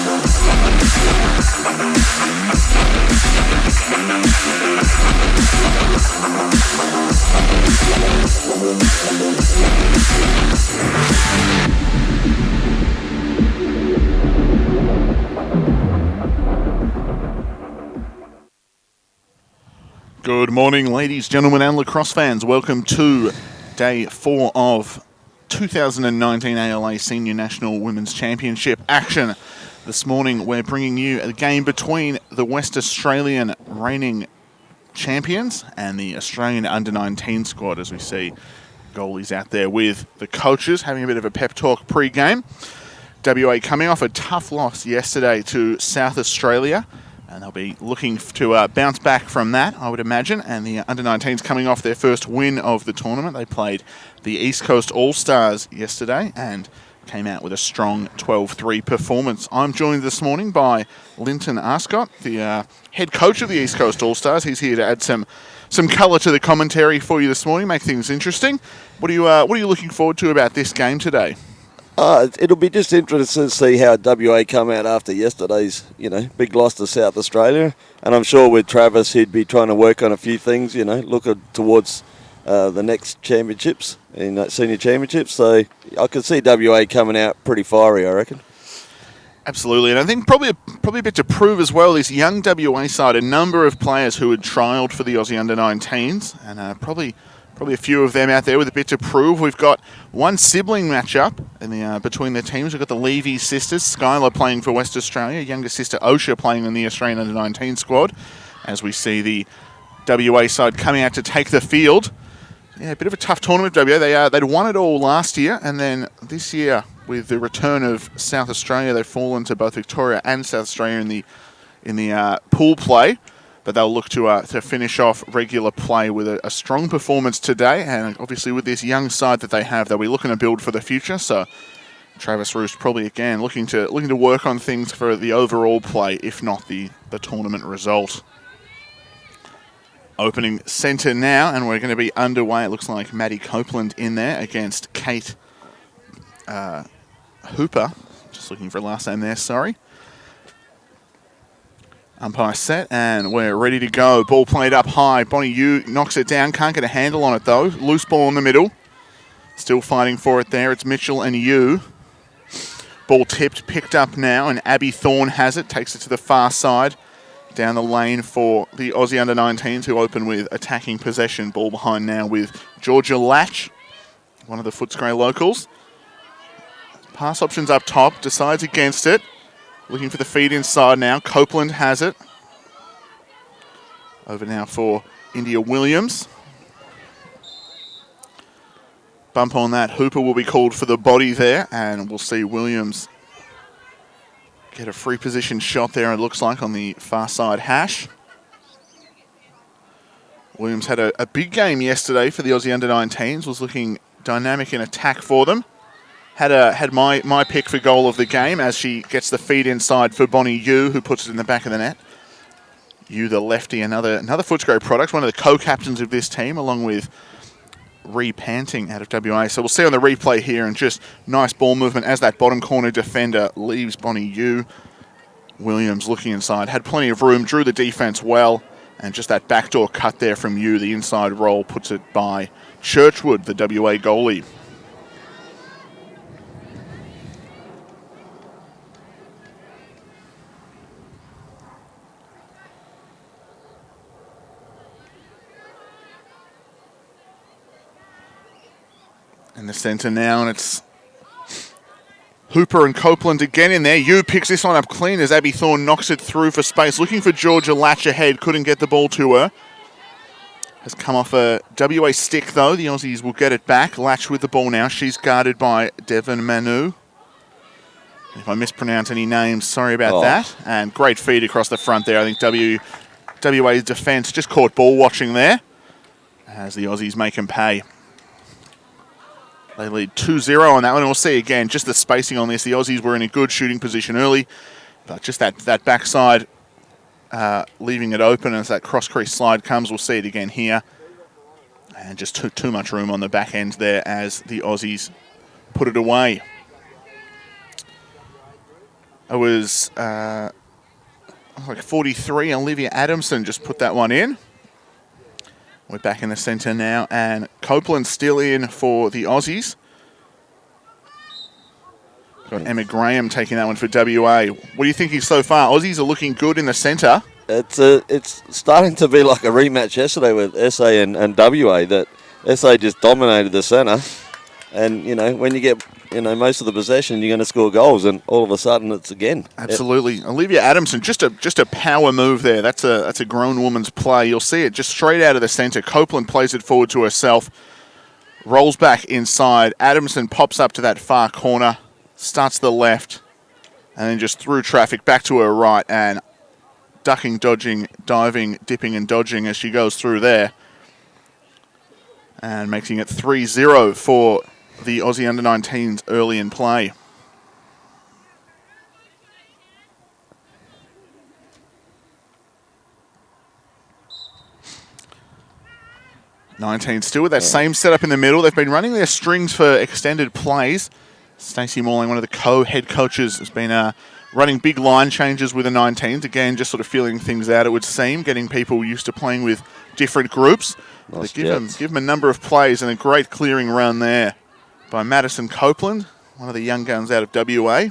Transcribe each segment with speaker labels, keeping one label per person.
Speaker 1: Good morning, ladies, gentlemen, and lacrosse fans. Welcome to Day 4 of 2019 ALA Senior National Women's Championship action. This morning, we're bringing you a game between the West Australian reigning champions and the Australian Under-19 squad, as we see goalies out there with the coaches having a bit of a pep talk pre-game. WA coming off a tough loss yesterday to South Australia, and they'll be looking to bounce back from that, I would imagine. And the Under-19s coming off their first win of the tournament. They played the East Coast All-Stars yesterday and came out with a strong 12-3 performance. I'm joined this morning by Linton Arscott, the head coach of the East Coast All-Stars. He's here to add some colour to the commentary for you this morning, make things interesting. What are you looking forward to about this game today?
Speaker 2: It'll be just interesting to see how WA come out after yesterday's, big loss to South Australia. And I'm sure with Travis, he'd be trying to work on a few things, looking towards the next championships, senior championships. So I could see WA coming out pretty fiery, I reckon.
Speaker 1: Absolutely, and I think probably a bit to prove as well, this young WA side, a number of players who had trialled for the Aussie Under-19s, and probably a few of them out there with a bit to prove. We've got one sibling matchup between the teams. We've got the Levy sisters, Skylar playing for West Australia, younger sister Osha playing in the Australian Under-19 squad, as we see the WA side coming out to take the field. Yeah, a bit of a tough tournament, WA. They'd won it all last year, and then this year, with the return of South Australia, they've fallen to both Victoria and South Australia in the pool play. But they'll look to finish off regular play with a strong performance today, and obviously with this young side that they have, they'll be looking to build for the future. So Travis Roost probably again looking to work on things for the overall play, if not the tournament result. Opening centre now, and we're going to be underway. It looks like Maddie Copeland in there against Kate Hooper. Just looking for a last name there, sorry. Umpire set, and we're ready to go. Ball played up high. Bonnie Yu knocks it down. Can't get a handle on it, though. Loose ball in the middle. Still fighting for it there. It's Mitchell and Yu. Ball tipped, picked up now, and Abby Thorne has it. Takes it to the far side. Down the lane for the Aussie Under-19s, who open with attacking possession. Ball behind now with Georgia Latch, one of the Footscray locals. Pass options up top. Decides against it. Looking for the feed inside now. Copeland has it. Over now for India Williams. Bump on that. Hooper will be called for the body there, and we'll see Williams get a free position shot there, it looks like, on the far side hash. Williams had a big game yesterday for the Aussie Under-19s. Was looking dynamic in attack for them. Had my pick for goal of the game as she gets the feed inside for Bonnie Yu, who puts it in the back of the net. Yu, the lefty, another Footscray product, one of the co-captains of this team, along with Ree Panting out of WA. So we'll see on the replay here, and just nice ball movement as that bottom corner defender leaves Bonnie Yu. Williams looking inside, had plenty of room, drew the defence well, and just that backdoor cut there from Yu, the inside roll, puts it by Churchwood, the WA goalie. In the centre now, and it's Hooper and Copeland again in there. Yu picks this one up clean as Abby Thorne knocks it through for space. Looking for Georgia Latch ahead, couldn't get the ball to her. Has come off a WA stick though. The Aussies will get it back. Latch with the ball now. She's guarded by Devon Manu. If I mispronounce any names, sorry about that. And great feed across the front there. I think WA's defence just caught ball watching there as the Aussies make them pay. They lead 2-0 on that one, and we'll see again just the spacing on this. The Aussies were in a good shooting position early, but just that backside leaving it open as that cross-crease slide comes. We'll see it again here. And just too much room on the back end there as the Aussies put it away. It was like 43. Olivia Adamson just put that one in. We're back in the centre now, and Copeland's still in for the Aussies. Got Emma Graham taking that one for WA. What are you thinking so far? Aussies are looking good in the centre.
Speaker 2: It's starting to be like a rematch yesterday with SA and WA, that SA just dominated the centre. And, when you get, most of the possession, you're going to score goals, and all of a sudden it's again.
Speaker 1: Absolutely. Olivia Adamson, just a power move there. That's a grown woman's play. You'll see it just straight out of the centre. Copeland plays it forward to herself, rolls back inside. Adamson pops up to that far corner, starts to the left, and then just through traffic back to her right, and ducking, dodging, diving, dipping and dodging as she goes through there. And making it 3-0 for the Aussie Under-19s early in play. '19 still with that same setup in the middle. They've been running their strings for extended plays. Stacey Morling, one of the co-head coaches, has been running big line changes with the 19s. Again, just sort of feeling things out, it would seem, getting people used to playing with different groups.
Speaker 2: Nice
Speaker 1: give them a number of plays and a great clearing run there by Madison Copeland, one of the young guns out of WA.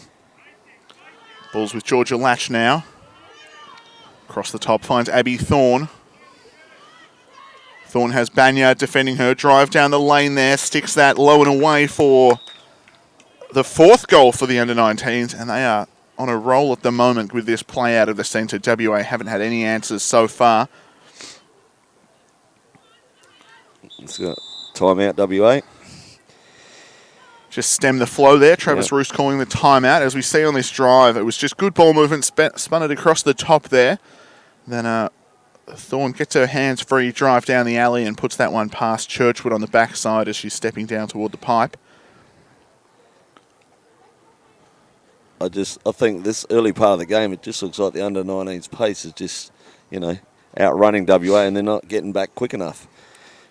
Speaker 1: Ball's with Georgia Latch now. Across the top finds Abby Thorne. Thorne has Banyard defending her. Drive down the lane there, sticks that low and away for the fourth goal for the Under-19s, and they are on a roll at the moment with this play out of the centre. WA haven't had any answers so far.
Speaker 2: Let's go. Timeout, WA.
Speaker 1: Just stem the flow there. Travis Roost calling the timeout. As we see on this drive, it was just good ball movement, spun it across the top there. Then Thorne gets her hands free, drive down the alley and puts that one past Churchwood on the backside as she's stepping down toward the pipe.
Speaker 2: I think this early part of the game, it just looks like the Under-19's pace is just, outrunning WA, and they're not getting back quick enough.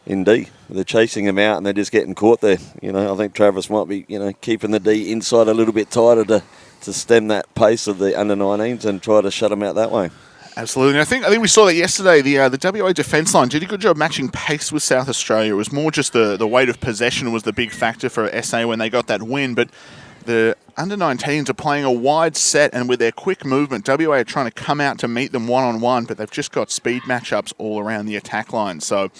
Speaker 2: In D, they're chasing them out and they're just getting caught there. I think Travis might be, keeping the D inside a little bit tighter to stem that pace of the Under-19s and try to shut them out that way.
Speaker 1: Absolutely. And I think we saw that yesterday. The WA defence line did a good job matching pace with South Australia. It was more just the weight of possession was the big factor for SA when they got that win. But the Under-19s are playing a wide set, and with their quick movement, WA are trying to come out to meet them one-on-one, but they've just got speed matchups all around the attack line. So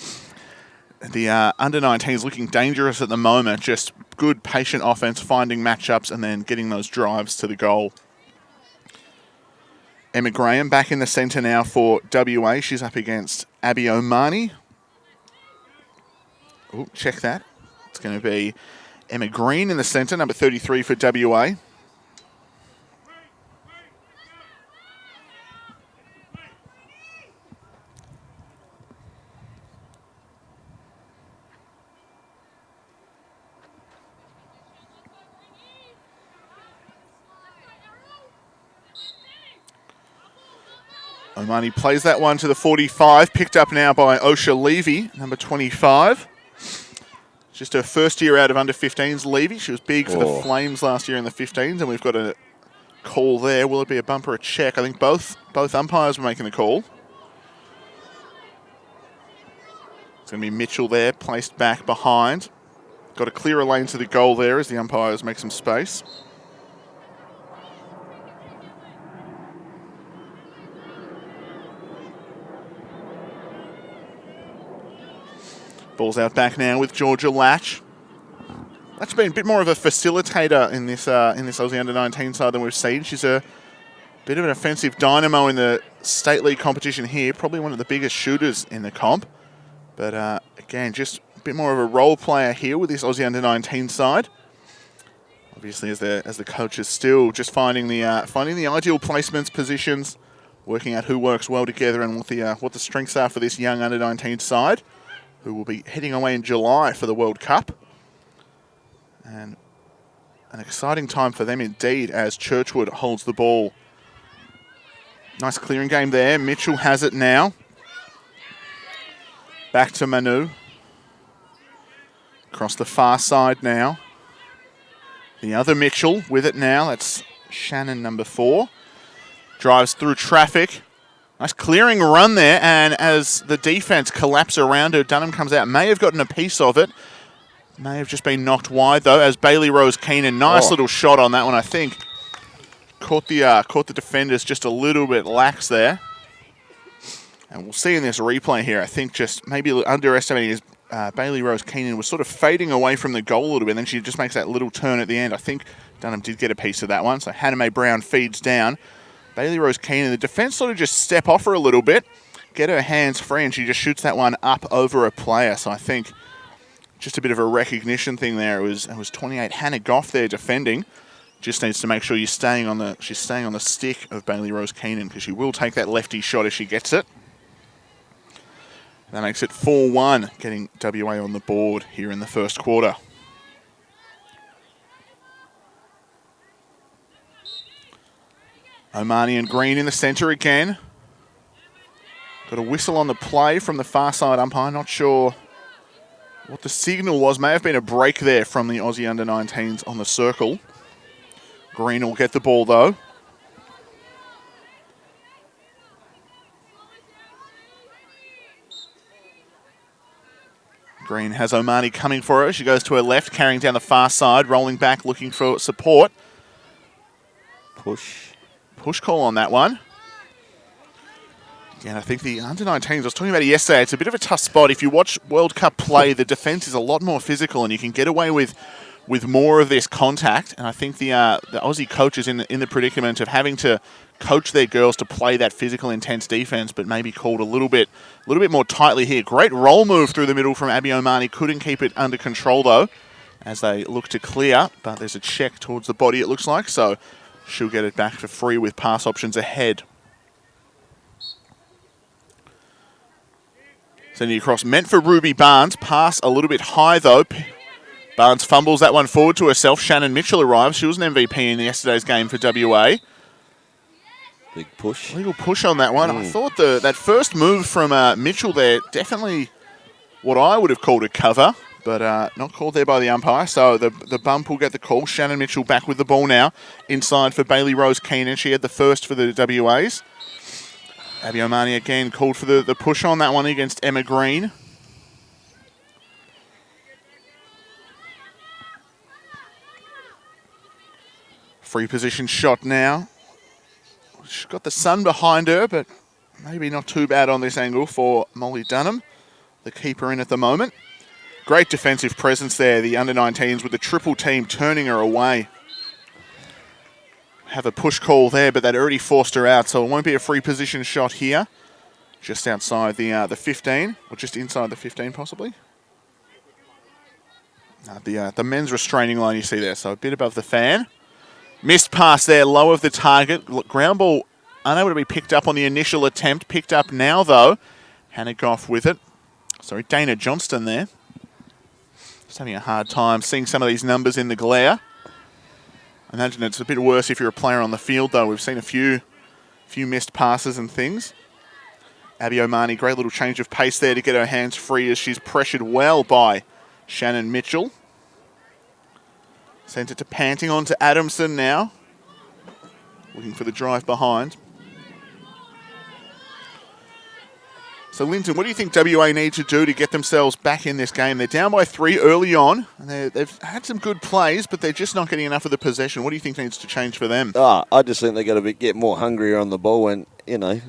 Speaker 1: the Under-19s looking dangerous at the moment. Just good, patient offense, finding matchups, and then getting those drives to the goal. Emma Graham back in the centre now for WA. She's up against Abby Omani. Oh, check that. It's going to be Emma Green in the centre, number 33 for WA. Omani plays that one to the 45, picked up now by Osha Levy, number 25. Just her first year out of under-15s, Levy. She was big for the Flames last year in the 15s, and we've got a call there. Will it be a bumper, a check? I think both umpires were making the call. It's going to be Mitchell there, placed back behind. Got a clearer lane to the goal there as the umpires make some space. Ball's out back now with Georgia Latch. That's been a bit more of a facilitator in this Aussie Under-19 side than we've seen. She's a bit of an offensive dynamo in the state league competition here. Probably one of the biggest shooters in the comp. But again, just a bit more of a role player here with this Aussie Under-19 side. Obviously, as the coach is still just finding the ideal placements, positions, working out who works well together and what the strengths are for this young Under-19 side, who will be heading away in July for the World Cup. And an exciting time for them indeed as Churchwood holds the ball. Nice clearing game there. Mitchell has it now. Back to Manu. Across the far side now. The other Mitchell with it now. That's Shannon, number 4. Drives through traffic. Nice clearing run there, and as the defense collapses around her, Dunham comes out. May have gotten a piece of it. May have just been knocked wide, though, as Bailey Rose Keenan. Nice little shot on that one, I think. Caught the defenders just a little bit lax there. And we'll see in this replay here, I think just maybe underestimating his Bailey Rose Keenan was sort of fading away from the goal a little bit, and then she just makes that little turn at the end. I think Dunham did get a piece of that one, so Hannah Mae Brown feeds down. Bailey Rose Keenan, the defence sort of just step off her a little bit, get her hands free, and she just shoots that one up over a player. So I think just a bit of a recognition thing there. It was 28 Hannah Goff there defending. Just needs to make sure she's staying on the stick of Bailey Rose Keenan, because she will take that lefty shot if she gets it. That makes it 4-1, getting WA on the board here in the first quarter. Omani and Green in the centre again. Got a whistle on the play from the far side umpire. Not sure what the signal was. May have been a break there from the Aussie under-19s on the circle. Green will get the ball, though. Green has Omani coming for her. She goes to her left, carrying down the far side, rolling back, looking for support. Push call on that one. Again, I think the under-19s, I was talking about it yesterday, it's a bit of a tough spot. If you watch World Cup play, the defence is a lot more physical, and you can get away with more of this contact. And I think the Aussie coaches in the predicament of having to coach their girls to play that physical, intense defence, but maybe called a little bit more tightly here. Great roll move through the middle from Abby Omani. Couldn't keep it under control, though, as they look to clear. But there's a check towards the body, it looks like, so she'll get it back for free with pass options ahead. Sending across, meant for Ruby Barnes. Pass a little bit high, though. Barnes fumbles that one forward to herself. Shannon Mitchell arrives. She was an MVP in yesterday's game for WA.
Speaker 2: Big push.
Speaker 1: Legal push on that one. I thought that first move from Mitchell there, definitely what I would have called a cover, but not called there by the umpire. So the bump will get the call. Shannon Mitchell back with the ball now. Inside for Bailey Rose Keenan. She had the first for the WAs. Abby Omani again called for the push on that one against Emma Green. Free position shot now. She's got the sun behind her, but maybe not too bad on this angle for Molly Dunham, the keeper in at the moment. Great defensive presence there, the under-19s with the triple team turning her away. Have a push call there, but that already forced her out, so it won't be a free position shot here. Just outside the 15, or just inside the 15 possibly. The men's restraining line you see there, so a bit above the fan. Missed pass there, low of the target. Ground ball unable to be picked up on the initial attempt. Picked up now, though. Hannah Goff with it. Sorry, Dana Johnston there. Just having a hard time seeing some of these numbers in the glare. I imagine it's a bit worse if you're a player on the field, though. We've seen a few missed passes and things. Abby Omani, great little change of pace there to get her hands free as she's pressured well by Shannon Mitchell. Sent it to Panting on to Adamson now. Looking for the drive behind. So, Linton, what do you think WA need to do to get themselves back in this game? They're down by 3 early on, and they've had some good plays, but they're just not getting enough of the possession. What do you think needs to change for them?
Speaker 2: I just think they've got to get more hungrier on the ball and,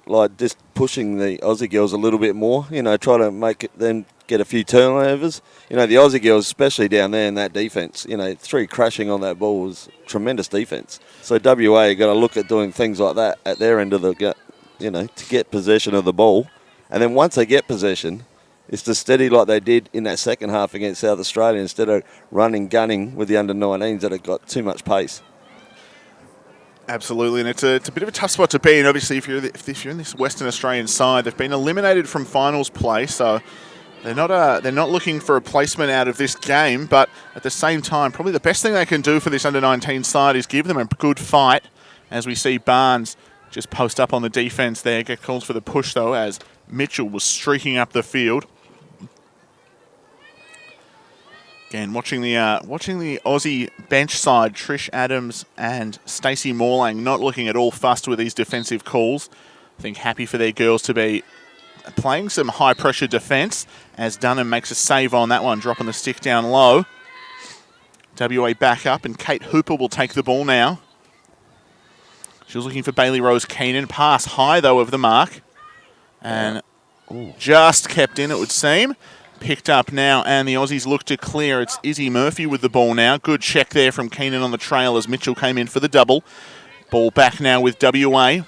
Speaker 2: like just pushing the Aussie girls a little bit more, try to make them get a few turnovers. The Aussie girls, especially down there in that defence, 3 crashing on that ball was tremendous defence. So WA got to look at doing things like that at their end of the, to get possession of the ball. And then once they get possession, it's to steady like they did in that second half against South Australia instead of gunning with the under-19s that have got too much pace.
Speaker 1: Absolutely, and it's a bit of a tough spot to be in. Obviously, if you're in this Western Australian side, they've been eliminated from finals play, so they're not looking for a placement out of this game. But at the same time, probably the best thing they can do for this under-19 side is give them a good fight. As we see Barnes just post up on the defence there, get calls for the push though, as Mitchell was streaking up the field. Again, watching the Aussie bench side, Trish Adams and Stacey Morlang not looking at all fussed with these defensive calls. I think happy for their girls to be playing some high-pressure defence as Dunham makes a save on that one, dropping the stick down low. WA back up, and Kate Hooper will take the ball now. She was looking for Bailey Rose Keenan. Pass high, though, of the mark. And just kept in, it would seem. Picked up now, and the Aussies look to clear. It's Izzy Murphy with the ball now. Good check there from Keenan on the trail as Mitchell came in for the double. Ball back now with WA.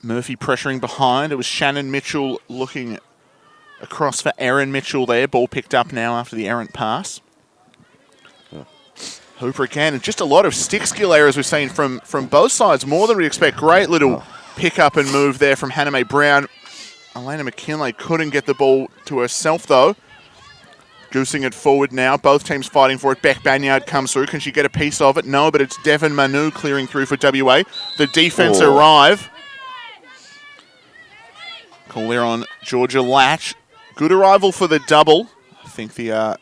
Speaker 1: Murphy pressuring behind. It was Shannon Mitchell looking across for Erin Mitchell there. Ball picked up now after the errant pass. Hooper again, and just a lot of stick skill errors we've seen from both sides, more than we expect. Great little pick up and move there from Hannah Mae Brown. Elena McKinlay couldn't get the ball to herself, though. Goosing it forward now. Both teams fighting for it. Beck Banyard comes through. Can she get a piece of it? No, but it's Devon Manu clearing through for WA. The defence arrive. Call there on Georgia Latch. Good arrival for the double. I think the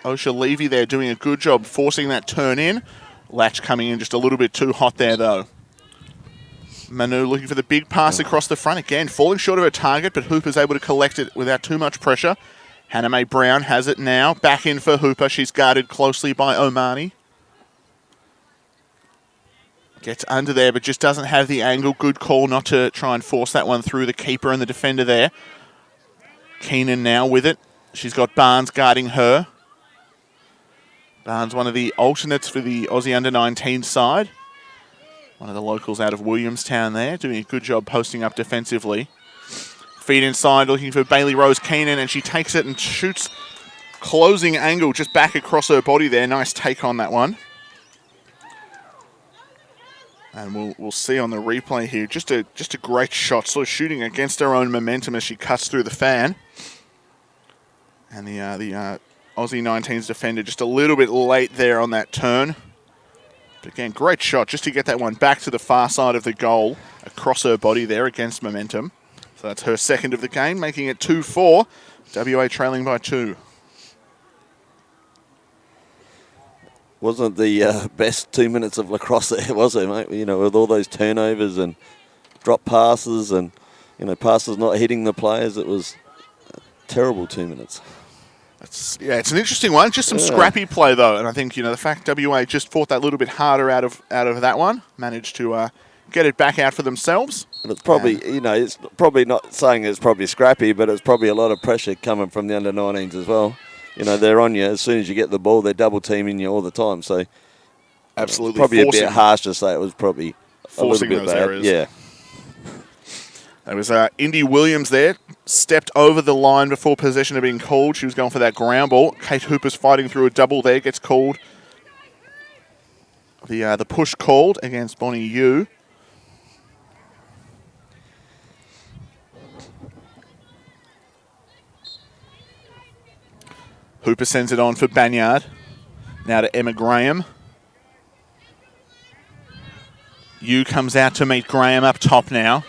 Speaker 1: Osha Levy there doing a good job forcing that turn in. Latch coming in just a little bit too hot there, though. Manu looking for the big pass across the front. Again, falling short of her target, but Hooper's able to collect it without too much pressure. Hannah Mae Brown has it now. Back in for Hooper. She's guarded closely by Omani. Gets under there, but just doesn't have the angle. Good call not to try and force that one through the keeper and the defender there. Keenan now with it. She's got Barnes guarding her. Barnes, one of the alternates for the Aussie Under-19 side. One of the locals out of Williamstown there, doing a good job posting up defensively. Feed inside, looking for Bailey Rose Keenan, and she takes it and shoots closing angle just back across her body there. Nice take on that one. And we'll see on the replay here, just a great shot, sort of shooting against her own momentum as she cuts through the fan. And the Aussie 19's defender just a little bit late there on that turn. But again, great shot just to get that one back to the far side of the goal, across her body there against momentum. So that's her second of the game, making it 2-4. WA trailing by 2.
Speaker 2: Wasn't the best 2 minutes of lacrosse there, was it, mate? You know, with all those turnovers and drop passes and, you know, passes not hitting the players. It was a terrible 2 minutes.
Speaker 1: It's an interesting one. Just some scrappy play, though. And I think, you know, the fact WA just fought that little bit harder out of that one, managed to get it back out for themselves.
Speaker 2: And it's probably, you know, it's probably not saying it's probably scrappy, but it's probably a lot of pressure coming from the under-19s as well. You know, they're on you. As soon as you get the ball, they're double-teaming you all the time. So,
Speaker 1: absolutely,
Speaker 2: probably a bit harsh to say it was probably
Speaker 1: forcing
Speaker 2: a little bit
Speaker 1: those
Speaker 2: bad.
Speaker 1: errors.
Speaker 2: Yeah.
Speaker 1: There was Indy Williams there, stepped over the line before possession had been called. She was going for that ground ball. Kate Hooper's fighting through a double there, gets called. The push called against Bonnie Yu. Hooper sends it on for Banyard. Now to Emma Graham. Yu comes out to meet Graham up top now.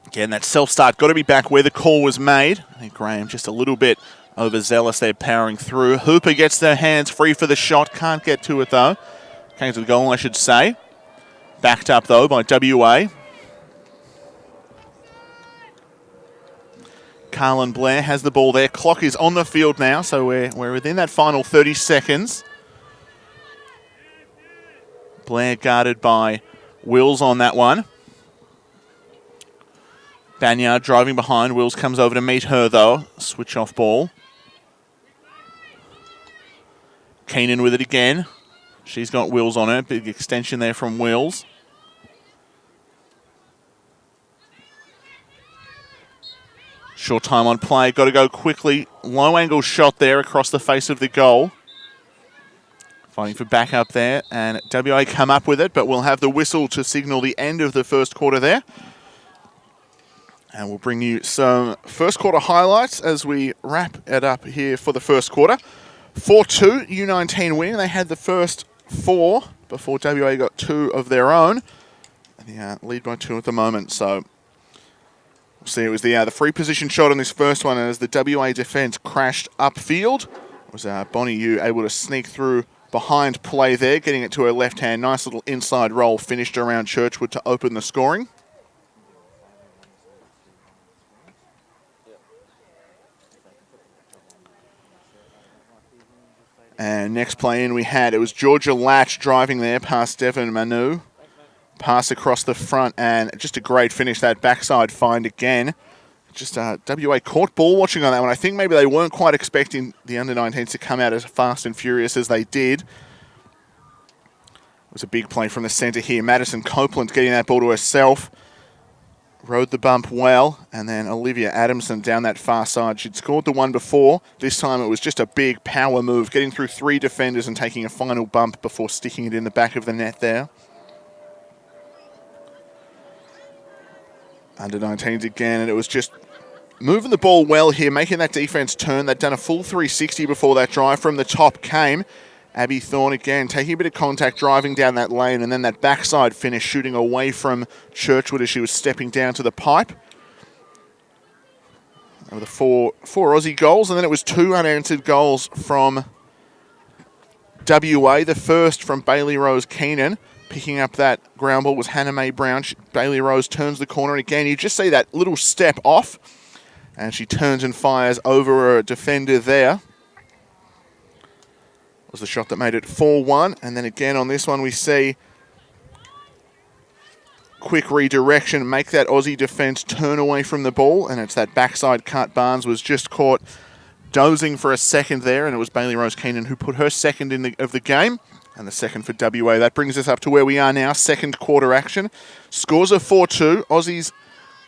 Speaker 1: Again, that self-start got to be back where the call was made. I think Graham just a little bit overzealous there, powering through. Hooper gets their hands free for the shot. Can't get to it, though. Came to the goal, I should say. Backed up, though, by WA. Carlin Blair has the ball there. Clock is on the field now, so we're within that final 30 seconds. Blair guarded by Wills on that one. Banyard driving behind. Wills comes over to meet her, though. Switch off ball. Keenan with it again. She's got Wills on her. Big extension there from Wills. Short time on play. Got to go quickly. Low angle shot there across the face of the goal. Fighting for backup there. And WA come up with it, but we'll have the whistle to signal the end of the first quarter there. And we'll bring you some first quarter highlights as we wrap it up here for the first quarter. 4-2, U19 win. They had the first 4 before WA got 2 of their own. And the lead by 2 at the moment. So we'll see. It was the free position shot on this first one, and as the WA defence crashed upfield, was Bonnie Yu able to sneak through behind play there, getting it to her left hand. Nice little inside roll finished around Churchwood to open the scoring. And next play in we had, it was Georgia Latch driving there past Devon Manu. Pass across the front, and just a great finish, that backside find again. Just WA caught ball watching on that one. I think maybe they weren't quite expecting the under-19s to come out as fast and furious as they did. It was a big play from the centre here. Madison Copeland getting that ball to herself. Rode the bump well, and then Olivia Adamson down that far side. She'd scored the one before. This time it was just a big power move, getting through 3 defenders and taking a final bump before sticking it in the back of the net there. Under-19s again, and it was just moving the ball well here, making that defence turn. They'd done a full 360 before that drive from the top came. Abby Thorne again, taking a bit of contact, driving down that lane, and then that backside finish, shooting away from Churchwood as she was stepping down to the pipe. There were the four Aussie goals, and then it was 2 unanswered goals from WA. The first from Bailey Rose Keenan. Picking up that ground ball was Hannah Mae Brown. Bailey Rose turns the corner, and again, you just see that little step off, and she turns and fires over a defender there. Was the shot that made it 4-1. And then again on this one we see quick redirection, make that Aussie defence turn away from the ball, and it's that backside cut. Barnes was just caught dozing for a second there, and it was Bailey Rose Keenan who put her second of the game, and the second for WA. That brings us up to where we are now, second quarter action. Scores are 4-2. Aussies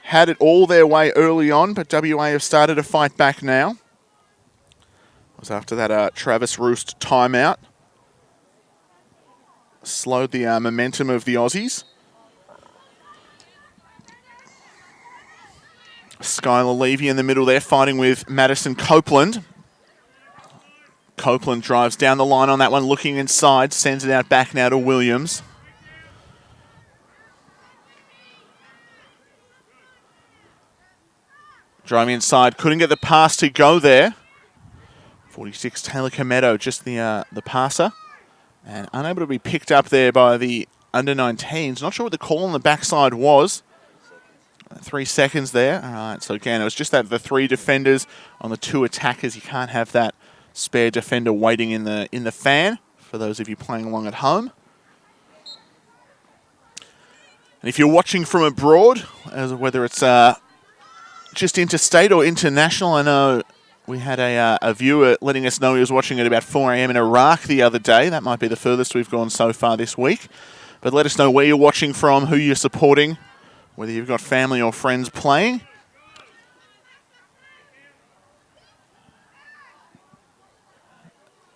Speaker 1: had it all their way early on, but WA have started to fight back now. Was after that Travis Roost timeout. Slowed the momentum of the Aussies. Skylar Levy in the middle there, fighting with Madison Copeland. Copeland drives down the line on that one, looking inside, sends it out back now to Williams. Driving inside, couldn't get the pass to go there. 46, Taylor Cometto, just the passer. And unable to be picked up there by the under-19s. Not sure what the call on the backside was. 3 seconds there. All right, so again, it was just that the 3 defenders on the 2 attackers. You can't have that spare defender waiting in the fan, for those of you playing along at home. And if you're watching from abroad, whether it's just interstate or international, I know we had a viewer letting us know he was watching at about 4 a.m. in Iraq the other day. That might be the furthest we've gone so far this week. But let us know where you're watching from, who you're supporting, whether you've got family or friends playing.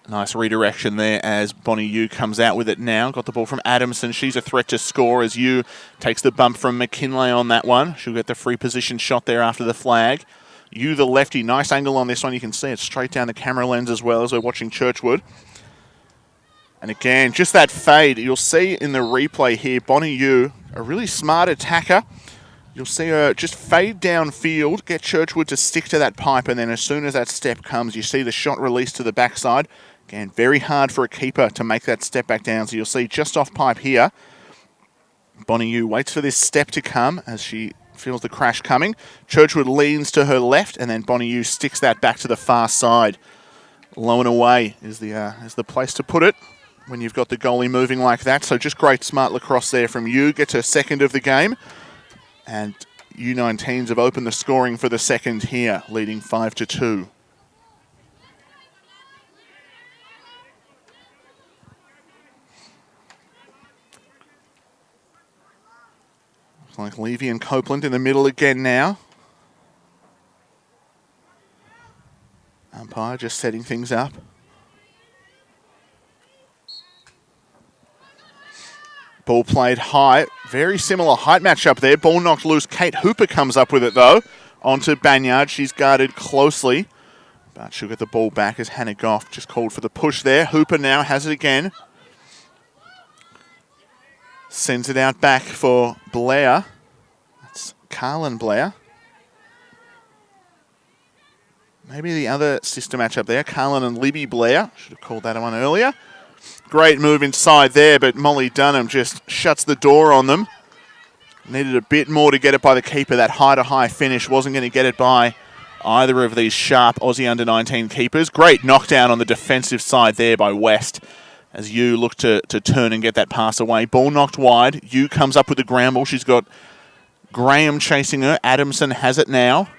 Speaker 1: Nice redirection there as Bonnie Yu comes out with it now. Got the ball from Adamson. She's a threat to score as Yu takes the bump from McKinley on that one. She'll get the free position shot there after the flag. Yu, the lefty, nice angle on this one. You can see it straight down the camera lens as well as we're watching Churchwood. And again, just that fade. You'll see in the replay here, Bonnie Yu, a really smart attacker. You'll see her just fade downfield, get Churchwood to stick to that pipe, and then as soon as that step comes, you see the shot released to the backside. Again, very hard for a keeper to make that step back down. So you'll see just off pipe here, Bonnie Yu waits for this step to come as she feels the crash coming. Churchwood leans to her left, and then Bonnie Yu sticks that back to the far side. Low and away is the place to put it when you've got the goalie moving like that. So just great smart lacrosse there from Yu. Gets her second of the game. And U19s have opened the scoring for the second here, leading 5-2. Looks like Levy and Copeland in the middle again now. Umpire just setting things up. Ball played high. Very similar height matchup there. Ball knocked loose. Kate Hooper comes up with it, though. Onto Banyard. She's guarded closely. But she'll get the ball back as Hannah Goff just called for the push there. Hooper now has it again. Sends it out back for Blair. That's Carlin Blair. Maybe the other sister match up there, Carlin and Libby Blair. Should have called that one earlier. Great move inside there, but Molly Dunham just shuts the door on them. Needed a bit more to get it by the keeper. That high-to-high finish wasn't going to get it by either of these sharp Aussie under-19 keepers. Great knockdown on the defensive side there by West as Yu looked to turn and get that pass away. Ball knocked wide. Yu comes up with the ground ball. She's got Graham chasing her. Adamson has it now.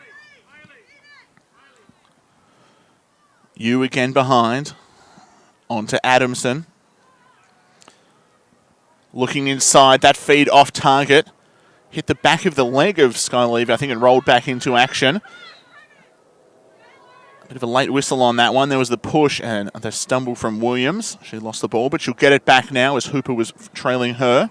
Speaker 1: Yu again behind. On to Adamson. Looking inside. That feed off target. Hit the back of the leg of Skyleaf. I think it rolled back into action. Bit of a late whistle on that one. There was the push and the stumble from Williams. She lost the ball, but she'll get it back now as Hooper was trailing her.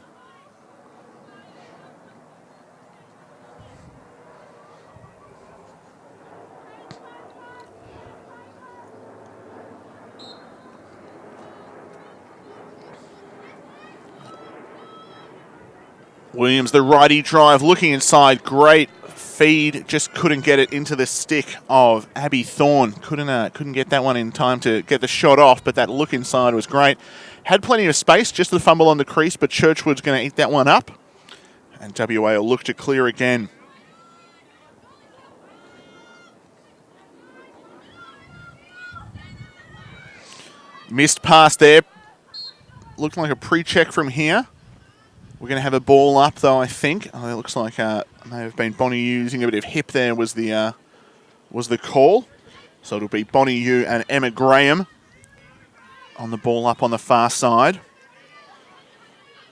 Speaker 1: Williams, the righty drive, looking inside. Great feed, just couldn't get it into the stick of Abby Thorne. Couldn't get that one in time to get the shot off, but that look inside was great. Had plenty of space, just the fumble on the crease, but Churchwood's going to eat that one up. And WA will look to clear again. Missed pass there. Looked like a pre-check from here. We're going to have a ball up, though, I think. Oh, it looks like may have been Bonnie Yu using a bit of hip there was the call. So it'll be Bonnie Yu and Emma Graham on the ball up on the far side.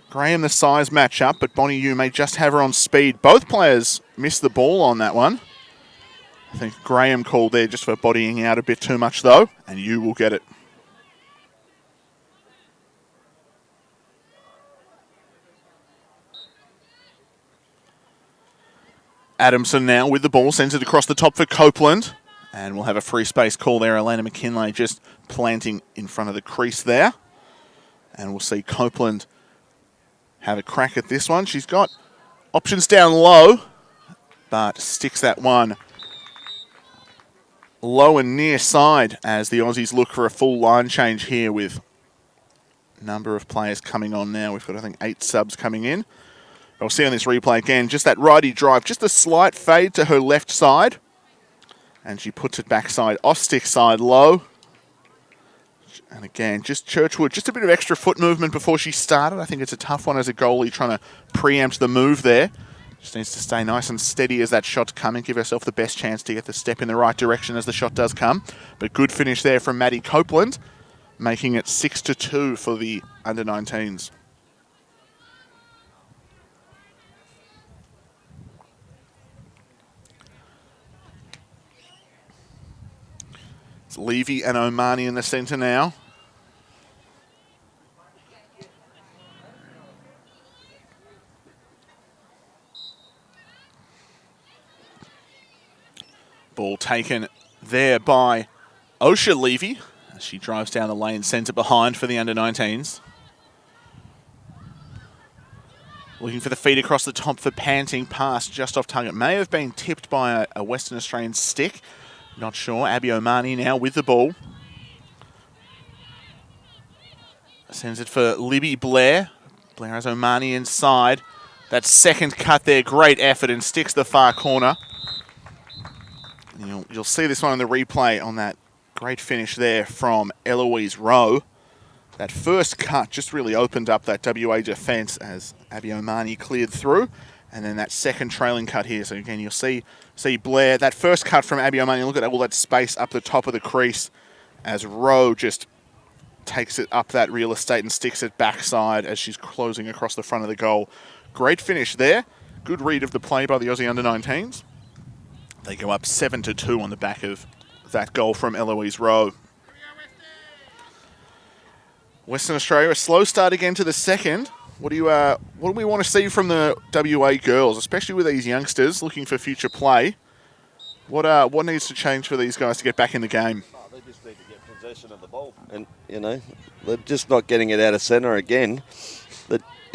Speaker 1: Graham the size match up, but Bonnie Yu may just have her on speed. Both players missed the ball on that one. I think Graham called there just for bodying out a bit too much, though, and Yu will get it. Adamson now with the ball, sends it across the top for Copeland. And we'll have a free space call there. Elena McKinlay just planting in front of the crease there. And we'll see Copeland have a crack at this one. She's got options down low, but sticks that one low and near side as the Aussies look for a full line change here with a number of players coming on now. We've got, I think, 8 subs coming in. We'll see on this replay again, just that righty drive, just a slight fade to her left side. And she puts it backside, off stick side low. And again, just Churchwood, just a bit of extra foot movement before she started. I think it's a tough one as a goalie trying to preempt the move there. Just needs to stay nice and steady as that shot's coming, give herself the best chance to get the step in the right direction as the shot does come. But good finish there from Maddie Copeland, making it 6-2 for the under-19s. Levy and Omani in the centre now. Ball taken there by Osha Levy as she drives down the lane, sends it behind for the under-19s. Looking for the feed across the top for Panting, pass just off target. May have been tipped by a Western Australian stick. Not sure. Abby Omani now with the ball. Sends it for Libby Blair. Blair has Omani inside. That second cut there, great effort and sticks the far corner. You'll see this one on the replay on that great finish there from Eloise Rowe. That first cut just really opened up that WA defence as Abby Omani cleared through. And then that second trailing cut here. So again, you'll see Blair. That first cut from Abby Omani, look at all that space up the top of the crease as Rowe just takes it up that real estate and sticks it backside as she's closing across the front of the goal. Great finish there. Good read of the play by the Aussie under-19s. They go up 7-2 on the back of that goal from Eloise Rowe. Western Australia, a slow start again to the second. What do we want to see from the WA girls, especially with these youngsters looking for future play? What needs to change for these guys to get back in the game?
Speaker 2: Oh, they just need to get possession of the ball, and they're just not getting it out of centre again.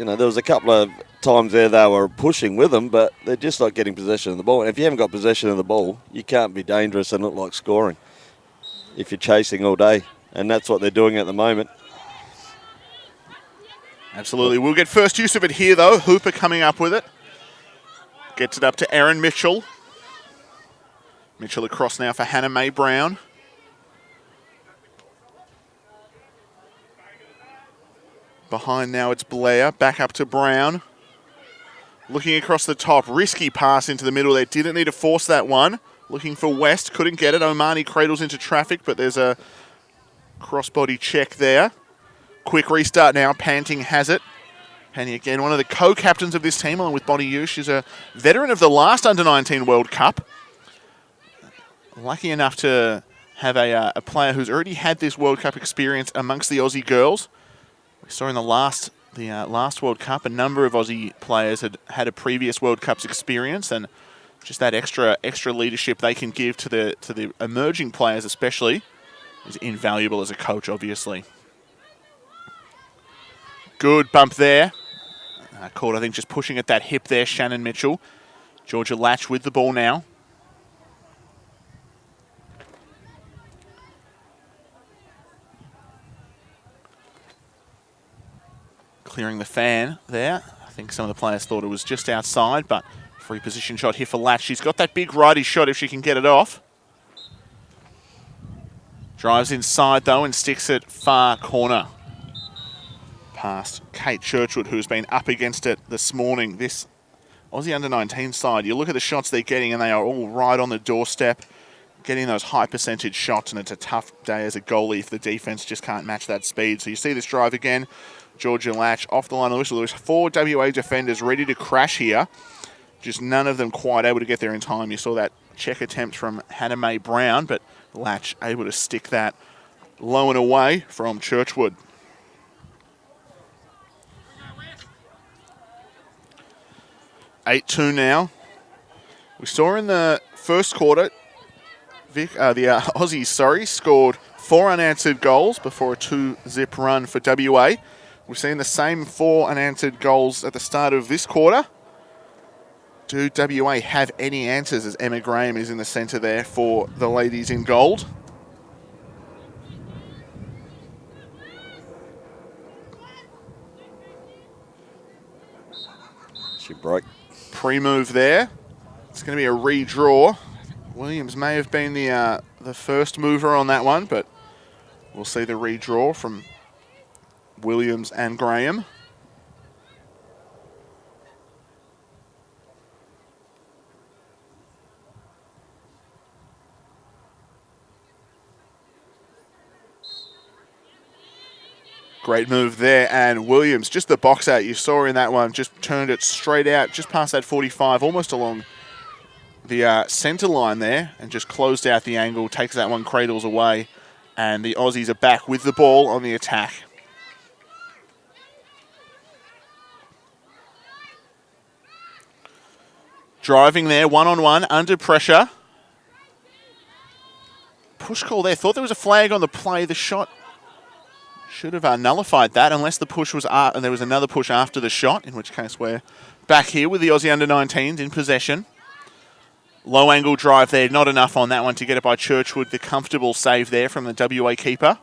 Speaker 2: there was a couple of times there they were pushing with them, but they're just not getting possession of the ball. And if you haven't got possession of the ball, you can't be dangerous and look like scoring if you're chasing all day. And that's what they're doing at the moment.
Speaker 1: Absolutely. We'll get first use of it here, though. Hooper coming up with it. Gets it up to Erin Mitchell. Mitchell across now for Hannah Mae Brown. Behind now it's Blair. Back up to Brown. Looking across the top. Risky pass into the middle there. Didn't need to force that one. Looking for West. Couldn't get it. Omani cradles into traffic, but there's a crossbody check there. Quick restart now. Panting has it. Penny again, one of the co-captains of this team, along with Bonnie Yu. She's a veteran of the last Under-19 World Cup. Lucky enough to have a player who's already had this World Cup experience amongst the Aussie girls. We saw in the last World Cup, a number of Aussie players had a previous World Cup's experience, and just that extra leadership they can give to the emerging players, especially, is invaluable as a coach, obviously. Good bump there. Caught, I think, just pushing at that hip there, Shannon Mitchell. Georgia Latch with the ball now. Clearing the fan there. I think some of the players thought it was just outside, but free position shot here for Latch. She's got that big righty shot if she can get it off. Drives inside, though, and sticks it far corner. Past Kate Churchwood, who's been up against it this morning. This Aussie Under-19 side, you look at the shots they're getting, and they are all right on the doorstep, getting those high percentage shots, and it's a tough day as a goalie if the defense just can't match that speed. So you see this drive again. Georgia Latch off the line of the whistle. There's 4 WA defenders ready to crash here. Just none of them quite able to get there in time. You saw that check attempt from Hannah Mae Brown, but Latch able to stick that low and away from Churchwood. (8-2) now. We saw in the first quarter, the Aussies, scored 4 unanswered goals before a 2-zip run for WA. We've seen the same 4 unanswered goals at the start of this quarter. Do WA have any answers, as Emma Graham is in the centre there for the ladies in gold?
Speaker 2: She broke.
Speaker 1: Pre-move there. It's going to be a redraw. Williams may have been the first mover on that one, but we'll see the redraw from Williams and Graham. Great move there, and Williams, just the box out you saw in that one, just turned it straight out, just past that 45, almost along the centre line there, and just closed out the angle, takes that one, cradles away, and the Aussies are back with the ball on the attack. Driving there, one-on-one, under pressure. Push call there, thought there was a flag on the play, the shot should have nullified that, unless the push was and there was another push after the shot, in which case we're back here with the Aussie Under-19s in possession. Low angle drive there, not enough on that one to get it by Churchwood. The comfortable save there from the WA keeper.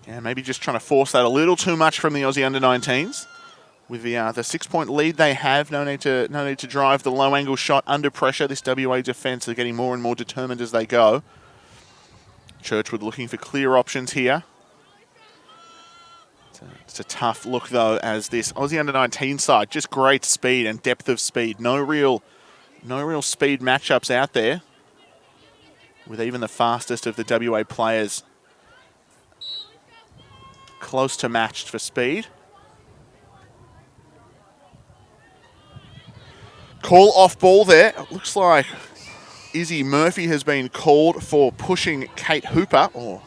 Speaker 1: Yeah, maybe just trying to force that a little too much from the Aussie Under-19s. With the 6-point lead they have, no need to drive the low angle shot under pressure. This WA defence are getting more and more determined as they go. Churchwood looking for clear options here. It's a tough look, though, as this Aussie Under-19 side, just great speed and depth of speed. No real speed matchups out there, with even the fastest of the WA players close to matched for speed. Call off ball there. It looks like Izzy Murphy has been called for pushing Kate Hooper, or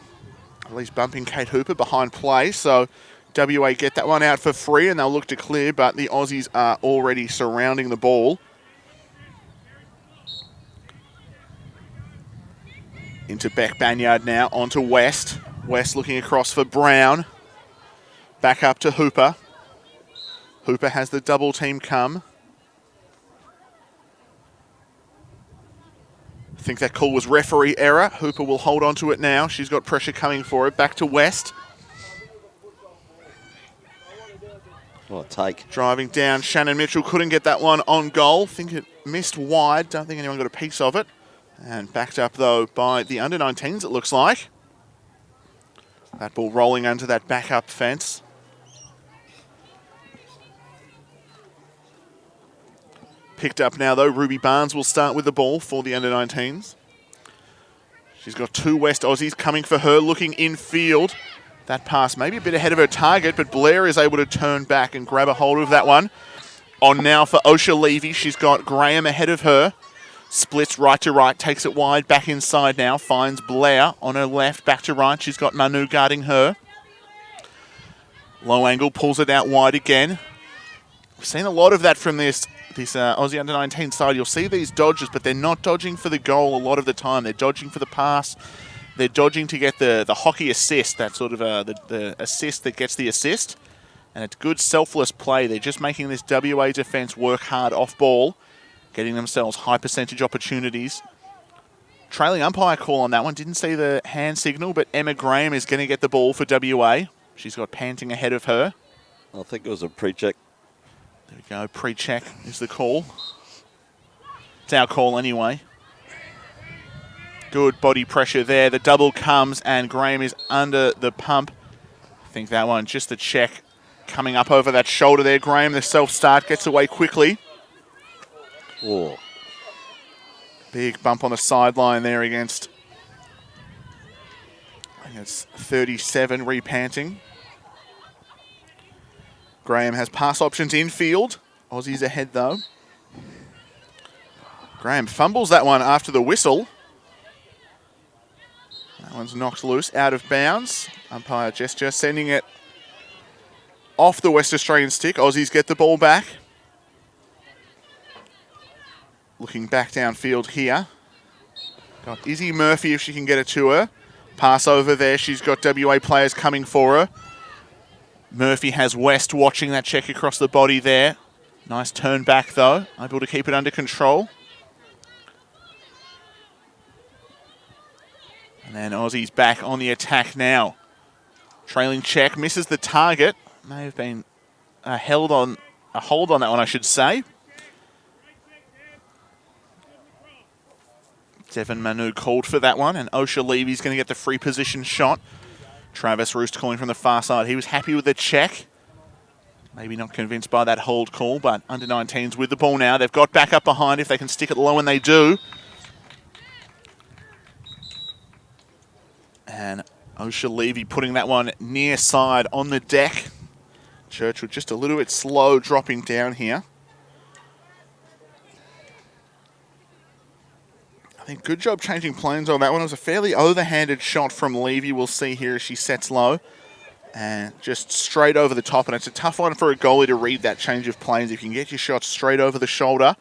Speaker 1: at least bumping Kate Hooper behind play. So WA get that one out for free, and they'll look to clear, but the Aussies are already surrounding the ball. Into Beck Banyard now, onto West. West looking across for Brown. Back up to Hooper. Hooper has the double team come. I think that call was referee error. Hooper will hold on to it now. She's got pressure coming for it. Back to West.
Speaker 2: What a take.
Speaker 1: Driving down. Shannon Mitchell couldn't get that one on goal. Think it missed wide. Don't think anyone got a piece of it. And backed up, though, by the under-19s, it looks like. That ball rolling under that backup fence. Picked up now, though. Ruby Barnes will start with the ball for the under-19s. She's got two West Aussies coming for her, looking infield. That pass maybe a bit ahead of her target, but Blair is able to turn back and grab a hold of that one. On now for Osha Levy. She's got Graham ahead of her. Splits right to right, takes it wide, back inside now. Finds Blair on her left, back to right. She's got Manu guarding her. Low angle, pulls it out wide again. We've seen a lot of that from this Aussie under-19 side. You'll see these dodges, but they're not dodging for the goal a lot of the time. They're dodging for the pass. They're dodging to get the hockey assist, that sort of the assist that gets the assist. And it's good selfless play. They're just making this WA defence work hard off ball, getting themselves high percentage opportunities. Trailing umpire call on that one. Didn't see the hand signal, but Emma Graham is going to get the ball for WA. She's got Panting ahead of her.
Speaker 2: I think it was a pre-check.
Speaker 1: There we go. Pre-check is the call. It's our call anyway. Good body pressure there. The double comes and Graham is under the pump. I think that one, just the check coming up over that shoulder there. Graham, the self-start, gets away quickly.
Speaker 2: Oh.
Speaker 1: Big bump on the sideline there against, I think it's 37, repanting. Graham has pass options infield. Aussies ahead though. Graham fumbles that one after the whistle. That one's knocked loose, out of bounds. Umpire gesture, sending it off the West Australian stick. Aussies get the ball back. Looking back downfield here. Got Izzy Murphy if she can get it to her. Pass over there. She's got WA players coming for her. Murphy has West watching that check across the body there. Nice turn back though. Able to keep it under control. And then Aussie's back on the attack now. Trailing check, misses the target. May have been a hold on that one, I should say. Devon Manu called for that one, and Osha Levy's going to get the free position shot. Travis Roost calling from the far side. He was happy with the check. Maybe not convinced by that hold call, but under-19s with the ball now. They've got back up behind if they can stick it low, and they do. And Osha Levy putting that one near side on the deck. Churchwood just a little bit slow dropping down here. I think good job changing planes on that one. It was a fairly overhanded shot from Levy. We'll see here as she sets low. And just straight over the top. And it's a tough one for a goalie to read that change of planes. If you can get your shot straight over the shoulder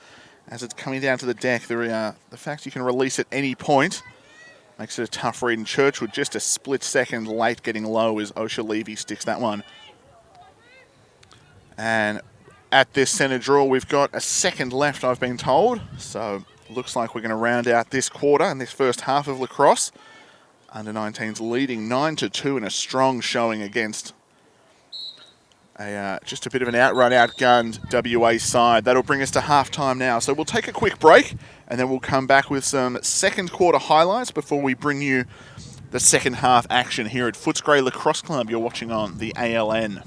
Speaker 1: as it's coming down to the deck, the fact you can release at any point makes it a tough read. And Churchwood just a split second late getting low as Osha Levy sticks that one. And at this centre draw, we've got a second left, I've been told. So looks like we're going to round out this quarter and this first half of lacrosse. Under-19s leading 9-2 in a strong showing against just a bit of an outrun, outgunned WA side. That'll bring us to halftime now. So we'll take a quick break and then we'll come back with some second quarter highlights before we bring you the second half action here at Footscray Lacrosse Club. You're watching on the ALN.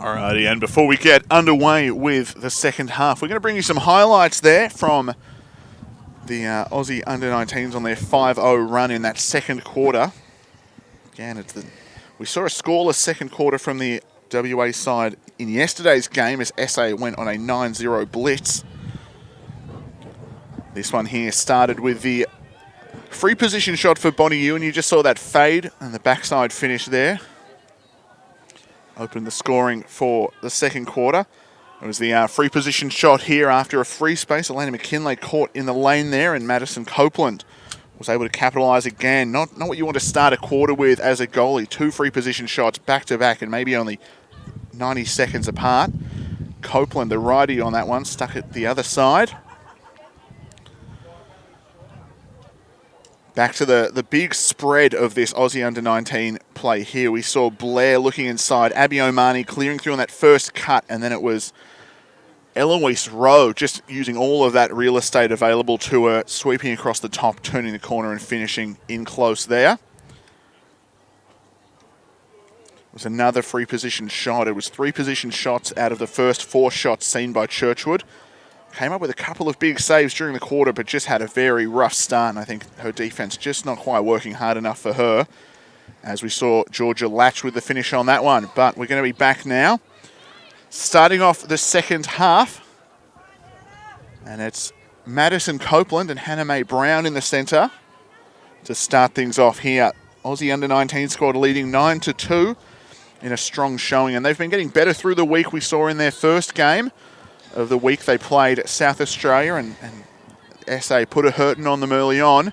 Speaker 1: Alrighty, and before we get underway with the second half, we're going to bring you some highlights there from the Aussie under-19s on their 5-0 run in that second quarter. Again, we saw a scoreless second quarter from the WA side in yesterday's game as SA went on a 9-0 blitz. This one here started with the free position shot for Bonnie U, and you just saw that fade and the backside finish there. Opened the scoring for the second quarter. It was the free position shot here after a free space. Elena McKinlay caught in the lane there, and Madison Copeland was able to capitalise again. Not what you want to start a quarter with as a goalie. 2 free position shots back-to-back and maybe only 90 seconds apart. Copeland, the righty on that one, stuck it the other side. Back to the big spread of this Aussie under-19 play here. We saw Blair looking inside, Abby Omani clearing through on that first cut, and then it was Eloise Rowe just using all of that real estate available to her, sweeping across the top, turning the corner and finishing in close there. It was another free position shot. It was 3 position shots out of the first 4 shots seen by Churchwood. Came up with a couple of big saves during the quarter, but just had a very rough start. And I think her defense just not quite working hard enough for her, as we saw Georgia Latch with the finish on that one. But we're going to be back now, starting off the second half. And it's Madison Copeland and Hannah Mae Brown in the centre to start things off here. Aussie under-19 squad leading 9-2 in a strong showing. And they've been getting better through the week. We saw in their first game of the week they played South Australia, and SA put a hurting on them early on.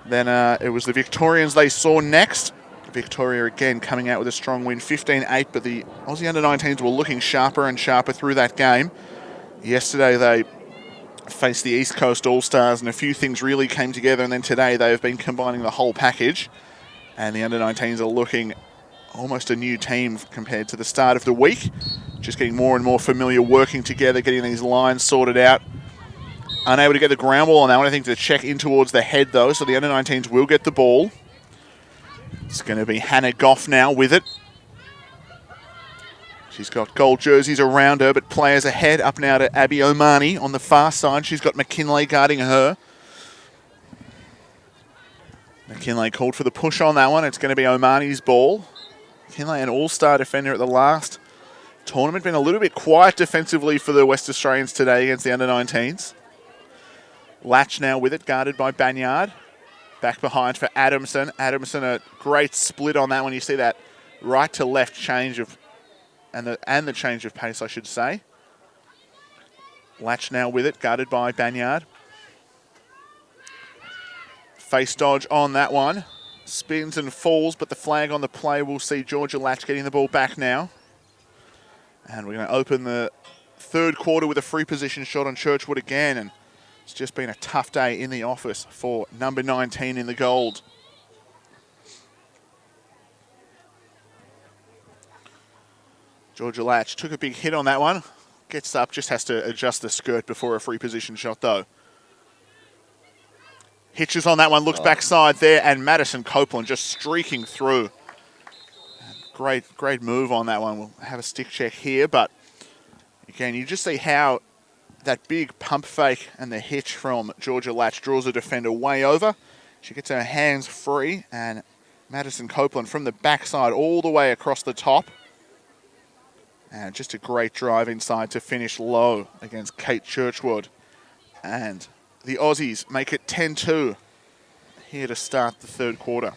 Speaker 1: Then it was the Victorians they saw next. Victoria again coming out with a strong win, 15-8, but the Aussie under-19s were looking sharper and sharper through that game. Yesterday they faced the East Coast All-Stars and a few things really came together, and then today they have been combining the whole package, and the under-19s are looking almost a new team compared to the start of the week. Just getting more and more familiar, working together, getting these lines sorted out. Unable to get the ground ball on that one. I think to check in towards the head, though, so the under-19s will get the ball. It's going to be Hannah Goff now with it. She's got gold jerseys around her, but players ahead. Up now to Abby Omani on the far side. She's got McKinlay guarding her. McKinlay called for the push on that one. It's going to be Omani's ball. McKinlay, an all-star defender at the last tournament. Been a little bit quiet defensively for the West Australians today against the under-19s. Latch now with it, guarded by Banyard. Back behind for Adamson. Adamson, a great split on that one. You see that right to left change of, and the change of pace, I should say. Latch now with it, guarded by Banyard. Face dodge on that one. Spins and falls, but the flag on the play will see Georgia Latch getting the ball back now. And we're going to open the third quarter with a free position shot on Churchwood again. And it's just been a tough day in the office for number 19 in the gold. Georgia Latch took a big hit on that one. Gets up, just has to adjust the skirt before a free position shot though. Hitches on that one, looks backside there, and Madison Copeland just streaking through. Great move on that one. We'll have a stick check here, but again, you just see how that big pump fake and the hitch from Georgia Latch draws a defender way over. She gets her hands free, and Madison Copeland from the backside all the way across the top. And just a great drive inside to finish low against Kate Churchwood. And the Aussies make it 10-2 here to start the third quarter.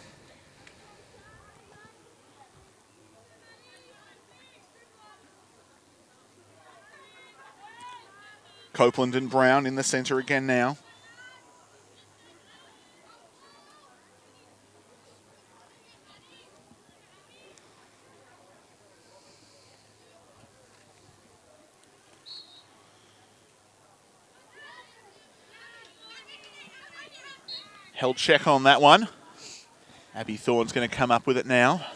Speaker 1: Copeland and Brown in the centre again now. Held check on that one. Abby Thorne's going to come up with it now.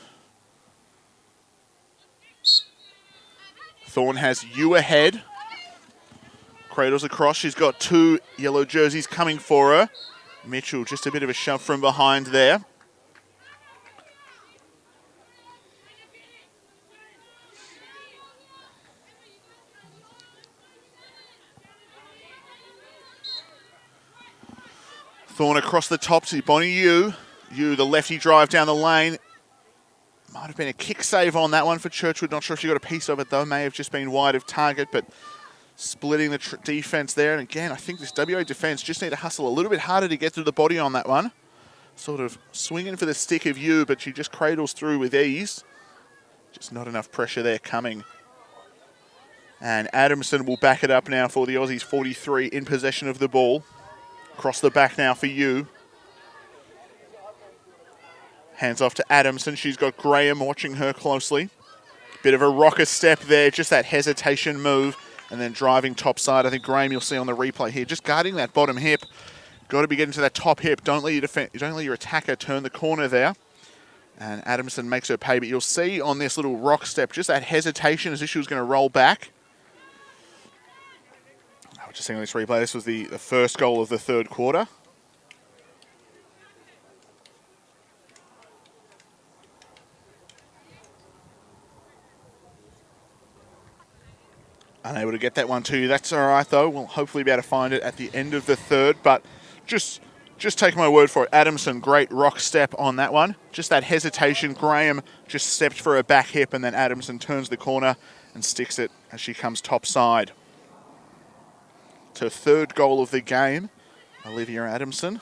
Speaker 1: Thorne has you ahead. Cradles across. She's got 2 yellow jerseys coming for her. Mitchell, just a bit of a shove from behind there. Thorne across the top to Bonnie Yu. Yu, the lefty drive down the lane. Might have been a kick save on that one for Churchwood. Not sure if she got a piece of it, though. May have just been wide of target, but splitting the defence there. And again, I think this WA defence just need to hustle a little bit harder to get through the body on that one. Sort of swinging for the stick of Yu, but she just cradles through with ease. Just not enough pressure there coming. And Adamson will back it up now for the Aussies. 43 in possession of the ball. Across the back now for Yu. Hands off to Adamson. She's got Graham watching her closely. Bit of a rocker step there, just that hesitation move. And then driving top side. I think Graham you'll see on the replay here. Just guarding that bottom hip. Got to be getting to that top hip. Don't let your attacker turn the corner there. And Adamson makes her pay. But you'll see on this little rock step, just that hesitation as if she was going to roll back. I was just seeing on this replay, this was the first goal of the third quarter. Unable to get that one to you. That's all right, though. We'll hopefully be able to find it at the end of the third. But just take my word for it. Adamson, great rock step on that one. Just that hesitation. Graham just stepped for her back hip, and then Adamson turns the corner and sticks it as she comes top side. It's her third goal of the game, Olivia Adamson.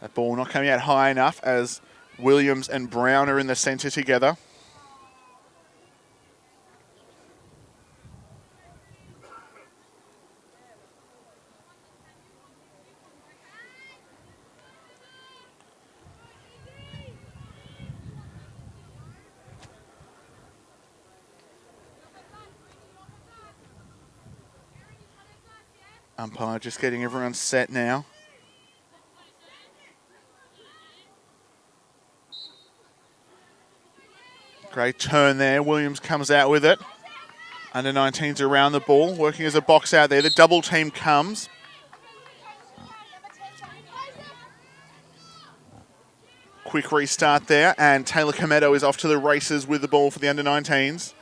Speaker 1: That ball not coming out high enough as Williams and Brown are in the centre together. Umpire just getting everyone set now. Great turn there. Williams comes out with it. Under 19s around the ball, working as a box out there. The double team comes. Quick restart there, and Taylor Cometto is off to the races with the ball for the under 19s.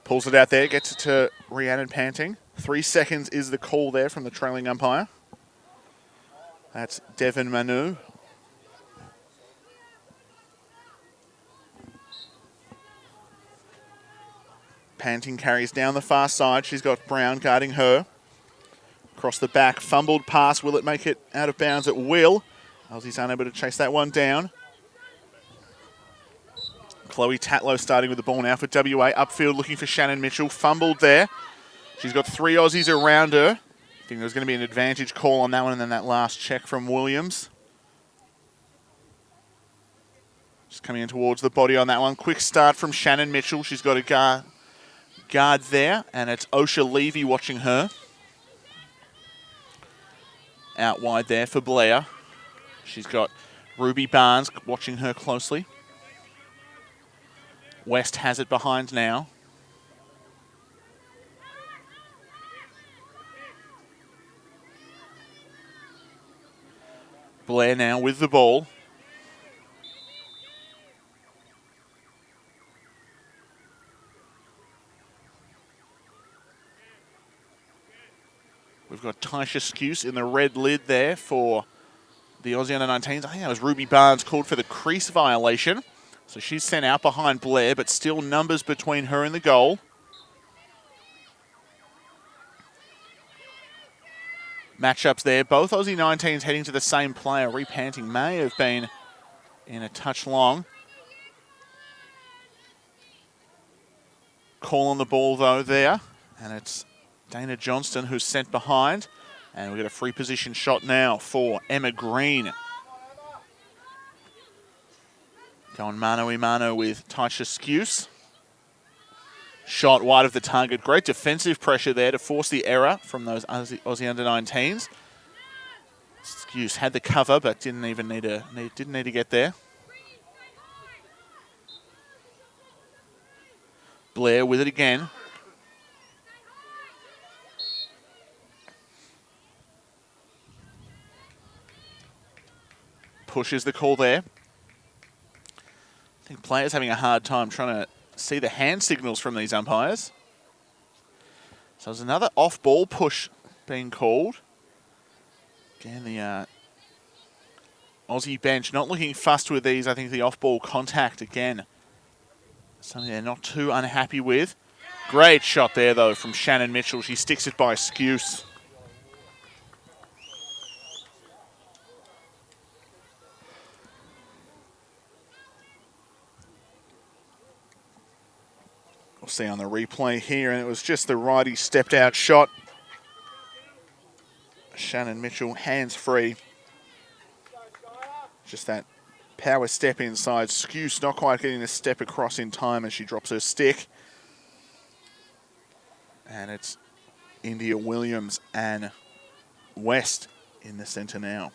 Speaker 1: Pulls it out there, gets it to Rhiannon Panting. 3 seconds is the call there from the trailing umpire. That's Devon Manu. Panting carries down the far side. She's got Brown guarding her. Across the back, fumbled pass. Will it make it out of bounds? It will. Aussie's unable to chase that one down. Chloe Tatlow starting with the ball now for WA. Upfield looking for Shannon Mitchell. Fumbled there. She's got 3 Aussies around her. I think there's going to be an advantage call on that one, and then that last check from Williams. Just coming in towards the body on that one. Quick start from Shannon Mitchell. She's got a guard there, and it's Osha Levy watching her. Out wide there for Blair. She's got Ruby Barnes watching her closely. West has it behind now. Blair now with the ball. We've got Taisha Skuse in the red lid there for the Aussie under-19s. I think that was Ruby Barnes called for the crease violation. So she's sent out behind Blair, but still numbers between her and the goal. Matchups there. Both Aussie 19s heading to the same player. Repanting may have been in a touch long. Call on the ball, though, there. And it's Dana Johnston who's sent behind. And we've got a free position shot now for Emma Green. Going mano-a-mano with Taisha Skuse. Shot wide of the target. Great defensive pressure there to force the error from those Aussie under-19s. Skuse had the cover, but didn't need to get there. Blair with it again. Pushes the call there. I think players having a hard time trying to see the hand signals from these umpires. So there's another off-ball push being called. Again, the Aussie bench not looking fussed with these. I think the off-ball contact, again, something they're not too unhappy with. Great shot there, though, from Shannon Mitchell. She sticks it by Skuse. We'll see on the replay here, and it was just the righty stepped out shot. Shannon Mitchell, hands free. Just that power step inside. Skuse not quite getting the step across in time as she drops her stick. And it's India Williams and West in the centre now.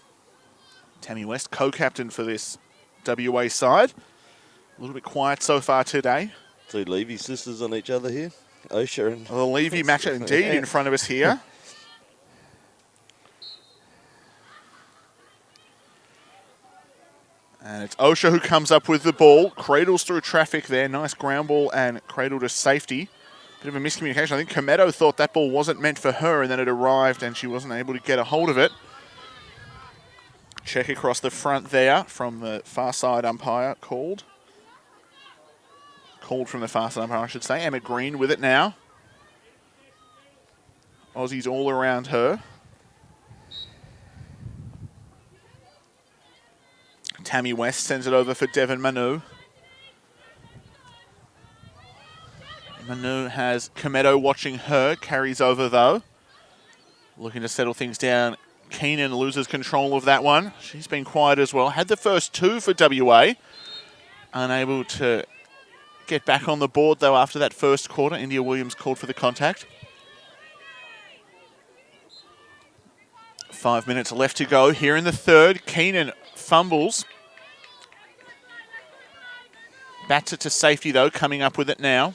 Speaker 1: Tammy West, co-captain for this WA side. A little bit quiet so far today.
Speaker 2: Two Levy sisters on each other here. Osha and...
Speaker 1: Well, the Levy matchup indeed in front of us here. And it's Osha who comes up with the ball. Cradles through traffic there. Nice ground ball and cradle to safety. Bit of a miscommunication. I think Kometo thought that ball wasn't meant for her, and then it arrived and she wasn't able to get a hold of it. Check across the front there from the far side umpire called. Called from the far side umpire, I should say. Emma Green with it now. Aussies all around her. Tammy West sends it over for Devon Manu. Manu has Kometo watching her. Carries over, though. Looking to settle things down. Keenan loses control of that one. She's been quiet as well. Had the first two for WA. Unable to get back on the board, though, after that first quarter. India Williams called for the contact. 5 minutes left to go here in the third. Keenan fumbles. Bats it to safety, though, coming up with it now.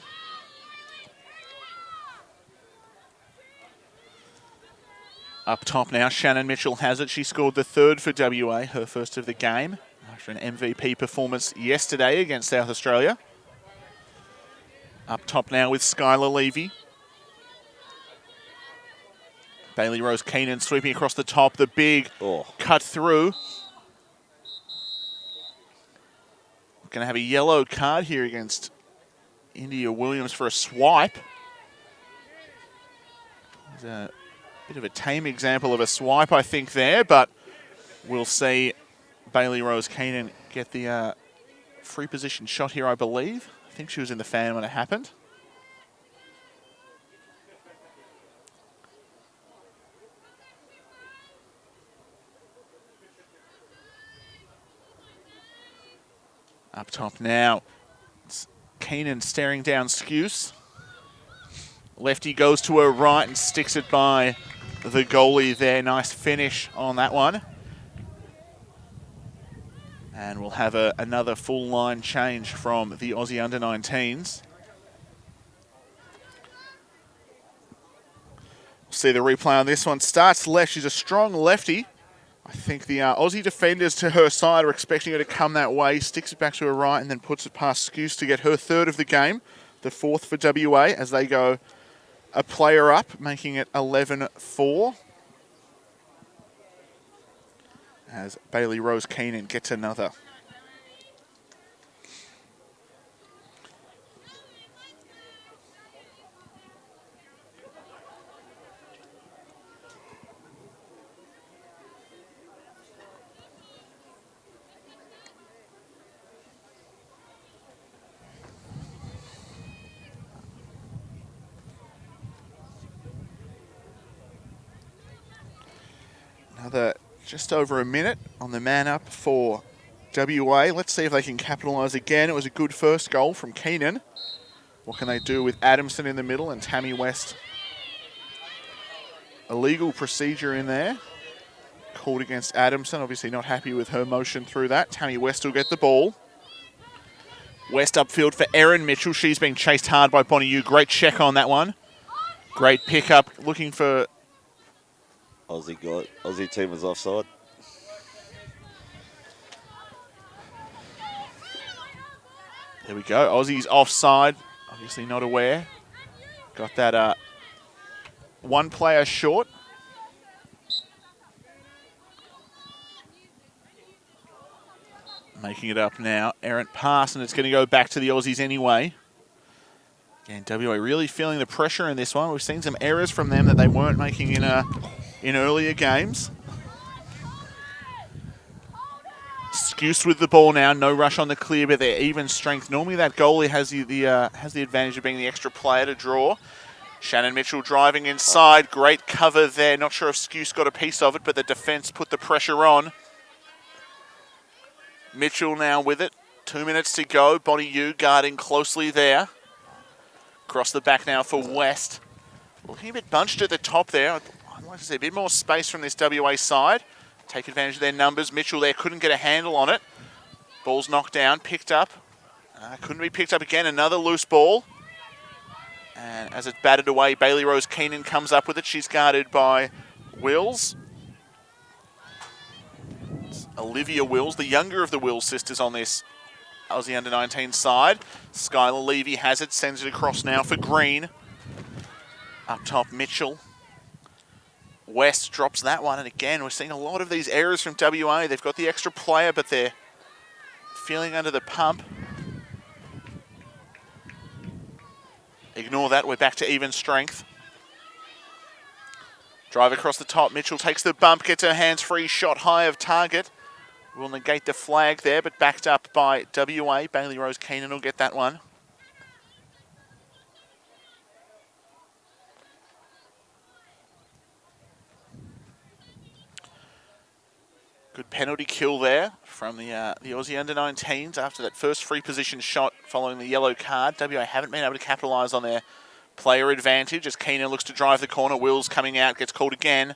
Speaker 1: Up top now, Shannon Mitchell has it. She scored the third for WA, her first of the game, after an MVP performance yesterday against South Australia. Up top now with Skylar Levy. Bailey Rose Keenan sweeping across the top. The big cut through. Going to have a yellow card here against India Williams for a swipe. There's a bit of a tame example of a swipe, I think, there, but we'll see Bailey Rose Keenan get the free position shot here, I believe. I think she was in the fan when it happened. Up top now, it's Keenan staring down Skuse. Lefty goes to her right and sticks it by the goalie there. Nice finish on that one. And we'll have another full line change from the Aussie under-19s. See the replay on this one. Starts left. She's a strong lefty. I think the Aussie defenders to her side are expecting her to come that way. Sticks it back to her right and then puts it past Skuse to get her third of the game. The fourth for WA as they go a player up, making it 11-4. As Bailey Rose Keenan gets another. Another just over a minute on the man up for WA. Let's see if they can capitalise again. It was a good first goal from Keenan. What can they do with Adamson in the middle and Tammy West? Illegal procedure in there. Called against Adamson. Obviously not happy with her motion through that. Tammy West will get the ball. West upfield for Erin Mitchell. She's being chased hard by Bonnie Yu. Great check on that one. Great pickup. Looking for...
Speaker 2: Aussie team was offside.
Speaker 1: There we go. Aussie's offside. Obviously not aware. Got that one player short. Making it up now. Errant pass, and it's going to go back to the Aussies anyway. Again, WA really feeling the pressure in this one. We've seen some errors from them that they weren't making in earlier games. Skuse with the ball now. No rush on the clear, but they're even strength. Normally that goalie has the advantage of being the extra player to draw. Shannon Mitchell driving inside. Great cover there. Not sure if Skuse got a piece of it, but the defence put the pressure on. Mitchell now with it. 2 minutes to go. Bonnie Yu guarding closely there. Across the back now for West. Looking a bit bunched at the top there. I'd like to see a bit more space from this WA side. Take advantage of their numbers. Mitchell there couldn't get a handle on it. Ball's knocked down, picked up. Couldn't be picked up again. Another loose ball. And as it's batted away, Bailey Rose Keenan comes up with it. She's guarded by Wills. Olivia Wills, the younger of the Wills sisters on this Aussie under-19 side. Skylar Levy has it, sends it across now for Green. Up top, Mitchell. West drops that one, and again, we're seeing a lot of these errors from WA. They've got the extra player, but they're feeling under the pump. Ignore that, we're back to even strength. Drive across the top, Mitchell takes the bump, gets her hands free, shot high of target. Will negate the flag there, but backed up by WA. Bailey Rose Keenan will get that one. Good penalty kill there from the Aussie under-19s after that first free position shot following the yellow card. WA haven't been able to capitalise on their player advantage as Keenan looks to drive the corner. Wills coming out, gets called again.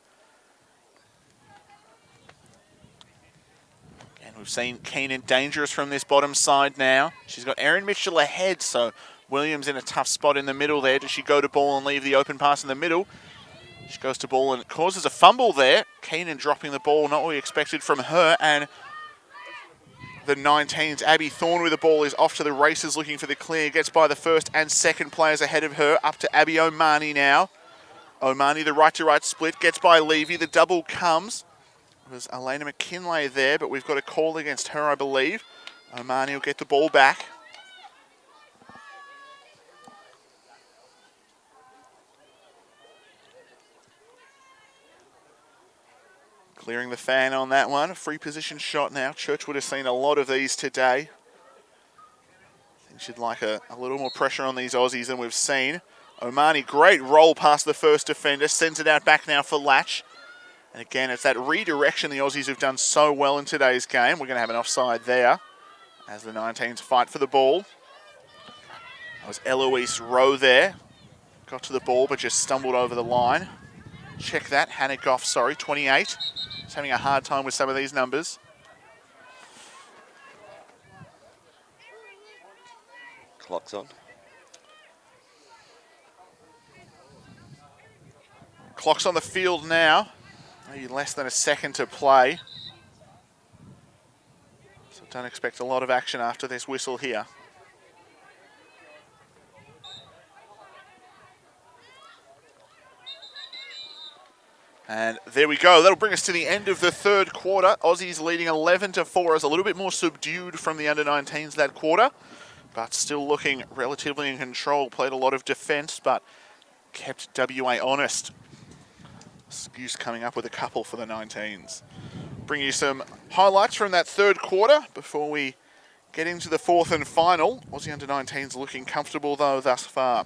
Speaker 1: And we've seen Keenan dangerous from this bottom side now. She's got Erin Mitchell ahead, so Williams in a tough spot in the middle there. Does she go to ball and leave the open pass in the middle? She goes to ball and it causes a fumble there. Keenan dropping the ball, not what we expected from her. And the 19s, Abby Thorne with the ball is off to the races looking for the clear. Gets by the first and second players ahead of her. Up to Abby Omani now. Omani, the right-to-right split. Gets by Levy. The double comes. It was Elena McKinlay there, but we've got a call against her, I believe. Omani will get the ball back. Clearing the fan on that one. A free position shot now. Church would have seen a lot of these today. I think she'd like a little more pressure on these Aussies than we've seen. Omani, great roll past the first defender. Sends it out back now for Latch. And again, it's that redirection the Aussies have done so well in today's game. We're going to have an offside there as the 19s fight for the ball. That was Eloise Rowe there. Got to the ball but just stumbled over the line. Check that. Hannah Goff, 28. He's having a hard time with some of these numbers.
Speaker 2: Clock's on.
Speaker 1: Clock's on the field now. Maybe less than a second to play. So don't expect a lot of action after this whistle here. And there we go. That'll bring us to the end of the third quarter. Aussies leading 11-4 as a little bit more subdued from the under-19s that quarter, but still looking relatively in control. Played a lot of defence, but kept WA honest. Skuse coming up with a couple for the 19s. Bring you some highlights from that third quarter before we get into the fourth and final. Aussie under-19s looking comfortable though thus far.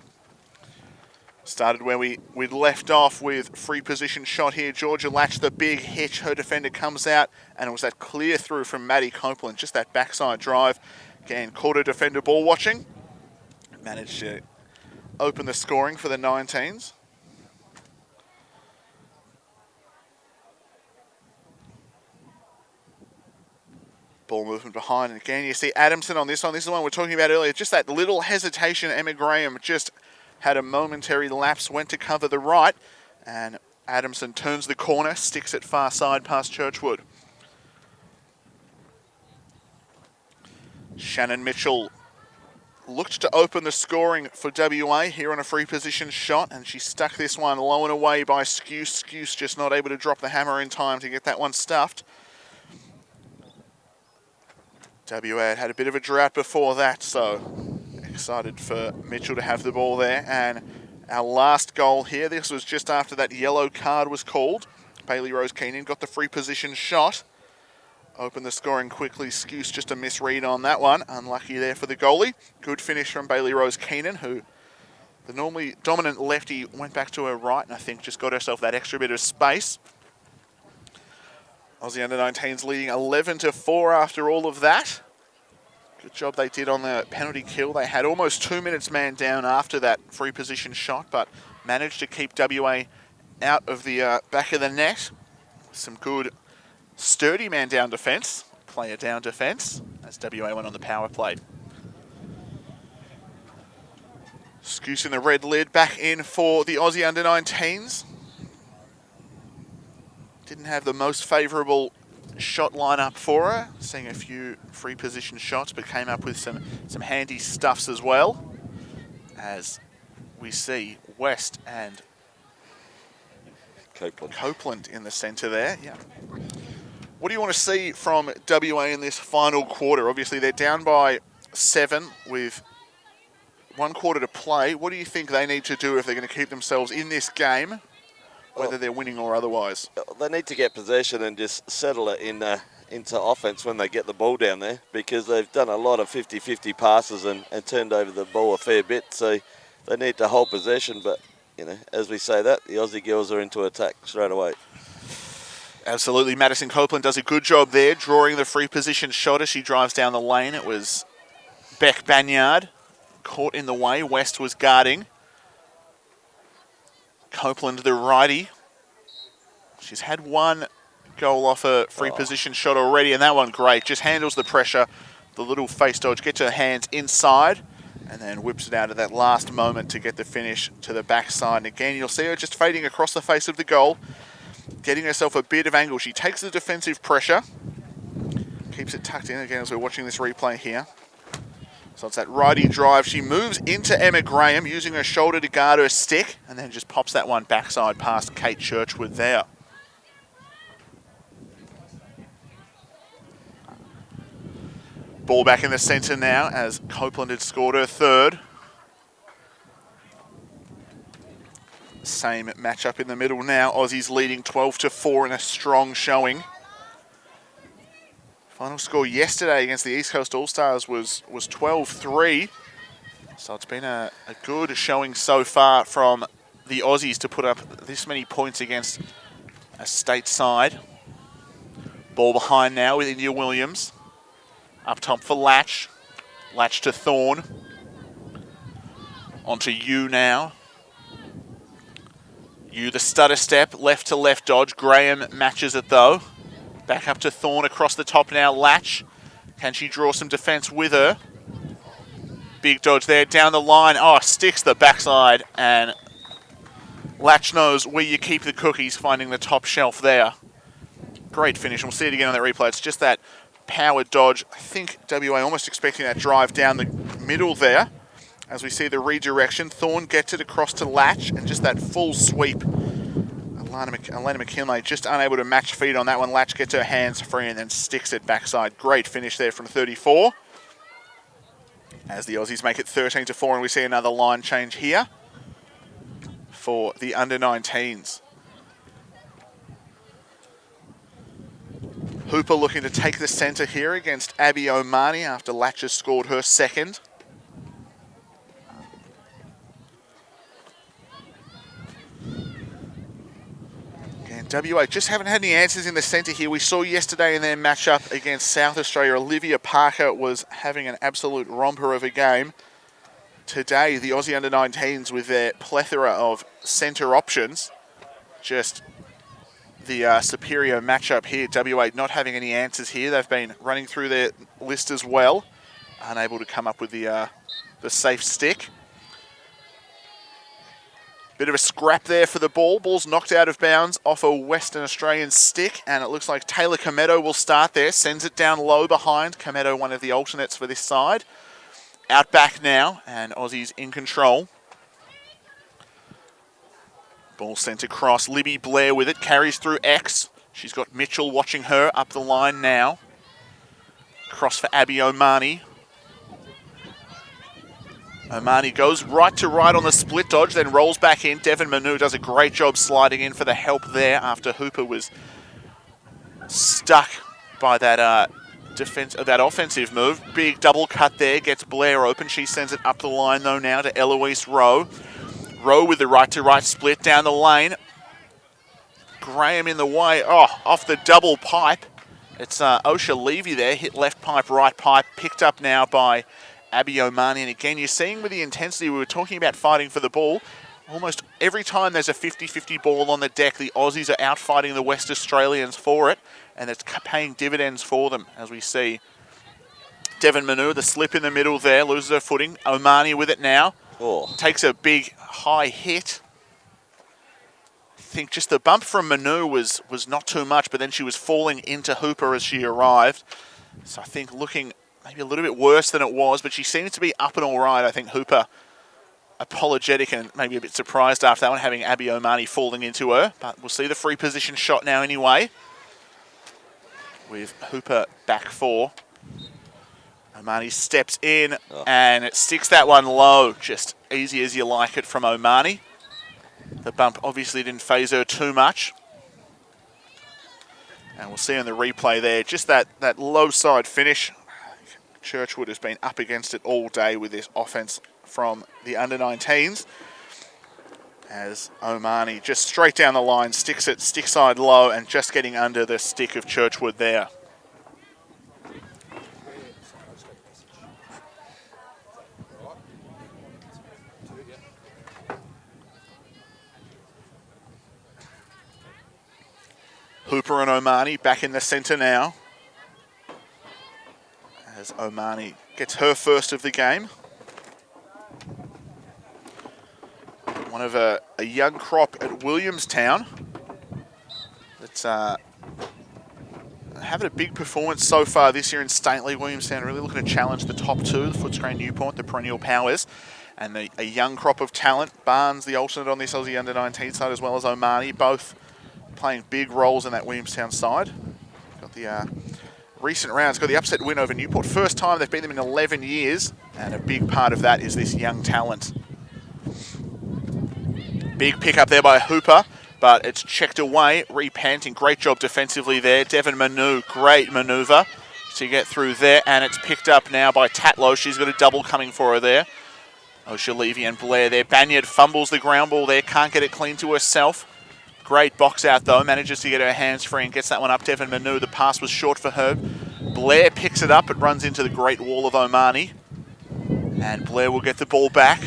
Speaker 1: Started where we'd left off with free position shot here. Georgia Latch, the big hitch. Her defender comes out, and it was that clear through from Maddie Copeland. Just that backside drive. Again, caught her defender ball watching. Managed to open the scoring for the 19s. Ball movement behind. And again, you see Adamson on this one. This is the one we were talking about earlier. Just that little hesitation. Emma Graham just had a momentary lapse, went to cover the right, and Adamson turns the corner, sticks it far side past Churchwood. Shannon Mitchell looked to open the scoring for WA here on a free position shot, and she stuck this one low and away by Skuse. Skuse just not able to drop the hammer in time to get that one stuffed. WA had a bit of a drought before that, so excited for Mitchell to have the ball there. And our last goal here, this was just after that yellow card was called. Bailey Rose Keenan got the free position shot. Opened the scoring quickly. Skuse just a misread on that one. Unlucky there for the goalie. Good finish from Bailey Rose Keenan, who the normally dominant lefty went back to her right and I think just got herself that extra bit of space. Aussie Under-19s leading 11-4 after all of that. Good job they did on the penalty kill. They had almost 2 minutes man down after that free position shot, but managed to keep WA out of the back of the net. Some good sturdy man down defence, player down defence, as WA went on the power play. Skuse in the red lid back in for the Aussie Under-19s. Didn't have the most favourable shot lineup for her, seeing a few free position shots, but came up with some handy stuffs as well. As we see West and Copeland in the centre there. Yeah. What do you want to see from WA in this final quarter? Obviously, they're down by 7 with 1 quarter to play. What do you think they need to do if they're going to keep themselves in this game, whether they're winning or otherwise?
Speaker 2: They need to get possession and just settle it into offense when they get the ball down there, because they've done a lot of 50-50 passes and turned over the ball a fair bit. So they need to hold possession, but you know, as we say that, the Aussie girls are into attack straight away.
Speaker 1: Absolutely. Madison Copeland does a good job there, drawing the free position shot as she drives down the lane. It was Beck Banyard caught in the way. West was guarding. Copeland, the righty. She's had 1 goal off a free position shot already, and that one great. Just handles the pressure. The little face dodge, gets her hands inside, and then whips it out at that last moment to get the finish to the backside. And again, you'll see her just fading across the face of the goal, getting herself a bit of angle. She takes the defensive pressure, keeps it tucked in again as we're watching this replay here. So it's that righty drive. She moves into Emma Graham, using her shoulder to guard her stick, and then just pops that one backside past Kate Churchwood there. Ball back in the centre now as Copeland had scored her 3rd. Same matchup in the middle now. Aussies leading 12-4 in a strong showing. Final score yesterday against the East Coast All-Stars was 12-3. So it's been a good showing so far from the Aussies to put up this many points against a state side. Ball behind now with India Williams. Up top for Latch. Latch to Thorne. Onto you now. You the stutter step, left to left dodge. Graham matches it though. Back up to Thorne across the top now. Latch. Can she draw some defence with her? Big dodge there down the line. Oh, sticks the backside, and Latch knows where you keep the cookies, finding the top shelf there. Great finish. We'll see it again on the replay. It's just that power dodge. I think WA almost expecting that drive down the middle there. As we see the redirection, Thorne gets it across to Latch, and just that full sweep. Elena McKinley just unable to match feet on that one. Latch gets her hands free and then sticks it backside. Great finish there from 34. As the Aussies make it 13-4, and we see another line change here for the under-19s. Hooper looking to take the centre here against Abby O'Mani after Latch has scored her 2nd. WA just haven't had any answers in the centre here. We saw yesterday in their matchup against South Australia, Olivia Parker was having an absolute romper of a game. Today, the Aussie Under-19s with their plethora of centre options, just the superior matchup here. WA not having any answers here. They've been running through their list as well, unable to come up with the safe stick. Bit of a scrap there for the ball. Ball's knocked out of bounds off a Western Australian stick, and it looks like Taylor Cometto will start there. Sends it down low behind. Cometto, one of the alternates for this side. Out back now, and Aussies in control. Ball sent across. Libby Blair with it, carries through X. She's got Mitchell watching her up the line now. Cross for Abby Omani. Omani goes right to right on the split dodge, then rolls back in. Devon Manu does a great job sliding in for the help there after Hooper was stuck by that that offensive move. Big double cut there, gets Blair open. She sends it up the line though now to Eloise Rowe. Rowe with the right to right split down the lane. Graham in the way. Oh, off the double pipe. It's Osha Levy there, hit left pipe, right pipe, picked up now by Abby Omani. And again, you're seeing with the intensity, we were talking about fighting for the ball. Almost every time there's a 50-50 ball on the deck, the Aussies are out fighting the West Australians for it, and it's paying dividends for them, as we see. Devon Manu, the slip in the middle there, loses her footing. Omani with it now.
Speaker 2: Oh.
Speaker 1: Takes a big high hit. I think just the bump from Manu was not too much, but then she was falling into Hooper as she arrived. So I think looking maybe a little bit worse than it was, but she seemed to be up and all right. I think Hooper apologetic and maybe a bit surprised after that one, having Abby Omani falling into her. But we'll see the free position shot now anyway, with Hooper back four. Omani steps in and it sticks that one low. Just easy as you like it from Omani. The bump obviously didn't phase her too much. And we'll see on the replay there, just that low side finish. Churchwood has been up against it all day with this offense from the under-19s. As Omani just straight down the line, sticks it stick side low and just getting under the stick of Churchwood there. Hooper and Omani back in the centre now, as Omani gets her first of the game. One of a young crop at Williamstown that's having a big performance so far this year in Stately. Williamstown really looking to challenge the top two, the Footscray Newport, the perennial powers, and a young crop of talent. Barnes, the alternate on this Aussie under-19 side, as well as Omani, both playing big roles in that Williamstown side. Got the recent rounds, got the upset win over Newport. First time they've beat them in 11 years, and a big part of that is this young talent. Big pick up there by Hooper, but it's checked away. Repanting, great job defensively there. Devon Manu, great manoeuvre to get through there, and it's picked up now by Tatlow. She's got a double coming for her there. Osha Levy and Blair there. Banyard fumbles the ground ball there, can't get it clean to herself. Great box out though, manages to get her hands free and gets that one up. Devon Manu, the pass was short for her. Blair picks it up, it runs into the great wall of Omani. And Blair will get the ball back.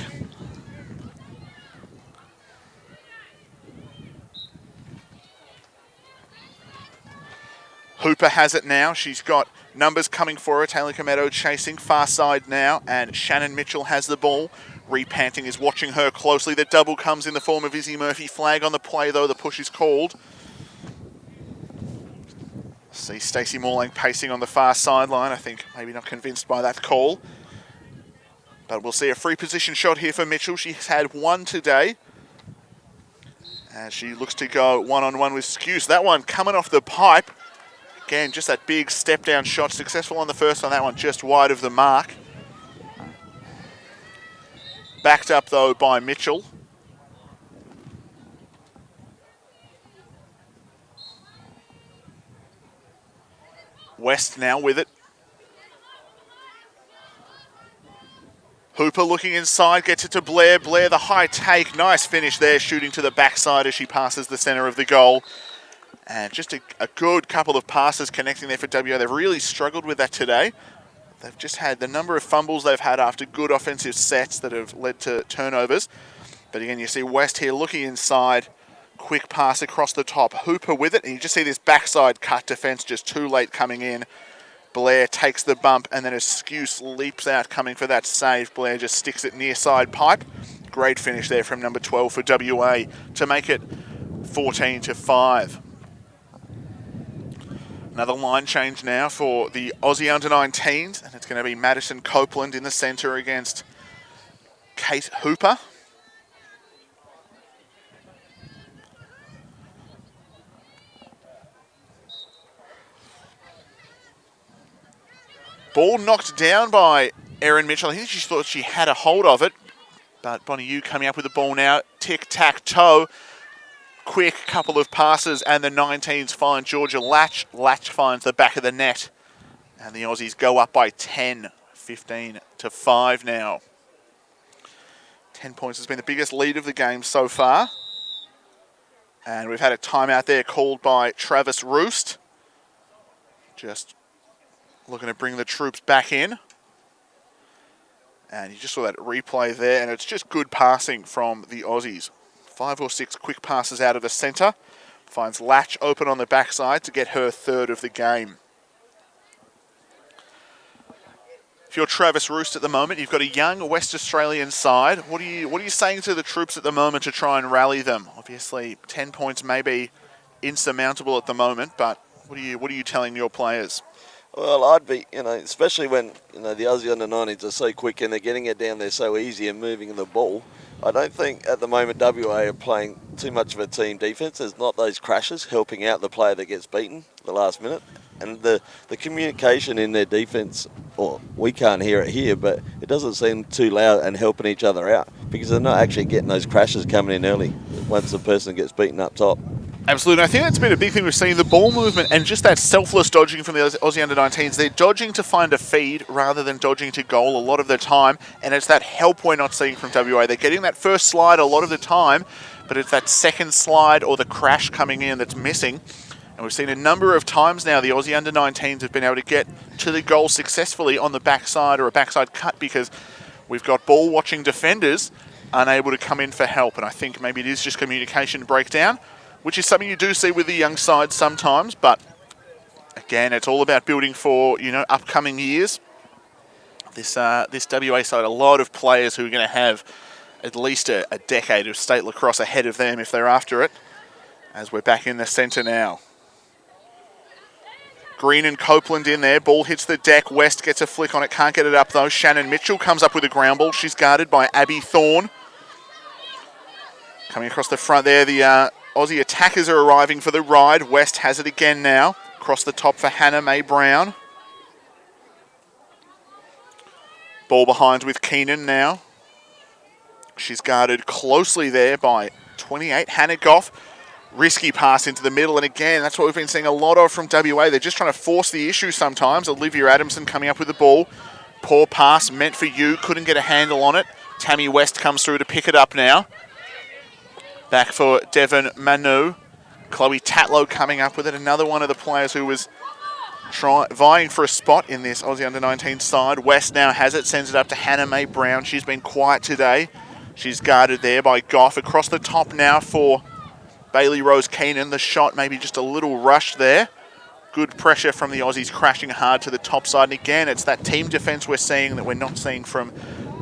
Speaker 1: Hooper has it now. She's got numbers coming for her. Taylor Cometto chasing far side now, and Shannon Mitchell has the ball. Repanting is watching her closely. The double comes in the form of Izzy Murphy. Flag on the play though, the push is called. See Stacey Morlang pacing on the far sideline. I think maybe not convinced by that call. But we'll see a free position shot here for Mitchell. She's had one today, as she looks to go one-on-one with Skuse. That one coming off the pipe. Again, just that big step-down shot. Successful on the first on that one, just wide of the mark. Backed up, though, by Mitchell. West now with it. Hooper looking inside, gets it to Blair. Blair, the high take. Nice finish there, shooting to the backside as she passes the centre of the goal. And just a good couple of passes connecting there for WA. They've really struggled with that today. They've just had the number of fumbles they've had after good offensive sets that have led to turnovers. But again, you see West here looking inside. Quick pass across the top. Hooper with it. And you just see this backside cut defence just too late coming in. Blair takes the bump, and then Skuse leaps out coming for that save. Blair just sticks it near side pipe. Great finish there from number 12 for WA to make it 14-5. Another line change now for the Aussie under-19s, and it's going to be Madison Copeland in the centre against Kate Hooper. Ball knocked down by Erin Mitchell. I think she thought she had a hold of it, but Bonnie Yu coming up with the ball now. Tic-tac-toe. Quick couple of passes, and the 19s find Georgia Latch. Latch finds the back of the net, and the Aussies go up by 10, 15-5 now. 10 points has been the biggest lead of the game so far. And we've had a timeout there called by Travis Roost. Just looking to bring the troops back in. And you just saw that replay there, and it's just good passing from the Aussies. 5 or 6 quick passes out of the centre. Finds Latch open on the backside to get her third of the game. If you're Travis Roost at the moment, you've got a young West Australian side. What are you saying to the troops at the moment to try and rally them? Obviously, 10 points may be insurmountable at the moment, but what are you telling your players?
Speaker 2: Well, I'd be, especially when, the Aussie under-19s are so quick and they're getting it down there so easy and moving the ball. I don't think at the moment WA are playing too much of a team defence. There's not those crashes helping out the player that gets beaten the last minute. And the communication in their defence, well, we can't hear it here, but it doesn't seem too loud and helping each other out because they're not actually getting those crashes coming in early once the person gets beaten up top.
Speaker 1: Absolutely. I think that's been a big thing we've seen, the ball movement and just that selfless dodging from the Aussie under-19s. They're dodging to find a feed rather than dodging to goal a lot of the time, and it's that help we're not seeing from WA. They're getting that first slide a lot of the time, but it's that second slide or the crash coming in that's missing. And we've seen a number of times now the Aussie under-19s have been able to get to the goal successfully on the backside or a backside cut because we've got ball-watching defenders unable to come in for help. And I think maybe it is just communication breakdown, which is something you do see with the young side sometimes. But again, it's all about building for, upcoming years. This WA side, a lot of players who are going to have at least a decade of state lacrosse ahead of them if they're after it, as we're back in the centre now. Green and Copeland in there. Ball hits the deck. West gets a flick on it. Can't get it up, though. Shannon Mitchell comes up with a ground ball. She's guarded by Abby Thorne. Coming across the front there, the Aussie attackers are arriving for the ride. West has it again now. Across the top for Hannah Mae Brown. Ball behind with Keenan now. She's guarded closely there by 28, Hannah Goff. Risky pass into the middle, and again, that's what we've been seeing a lot of from WA. They're just trying to force the issue sometimes. Olivia Adamson coming up with the ball. Poor pass, meant for you, couldn't get a handle on it. Tammy West comes through to pick it up now. Back for Devon Manu. Chloe Tatlow coming up with it. Another one of the players who was vying for a spot in this Aussie under-19 side. West now has it, sends it up to Hannah Mae Brown. She's been quiet today. She's guarded there by Goff. Across the top now for Bailey Rose Keenan. The shot maybe just a little rushed there. Good pressure from the Aussies crashing hard to the top side. And again, it's that team defence we're seeing that we're not seeing from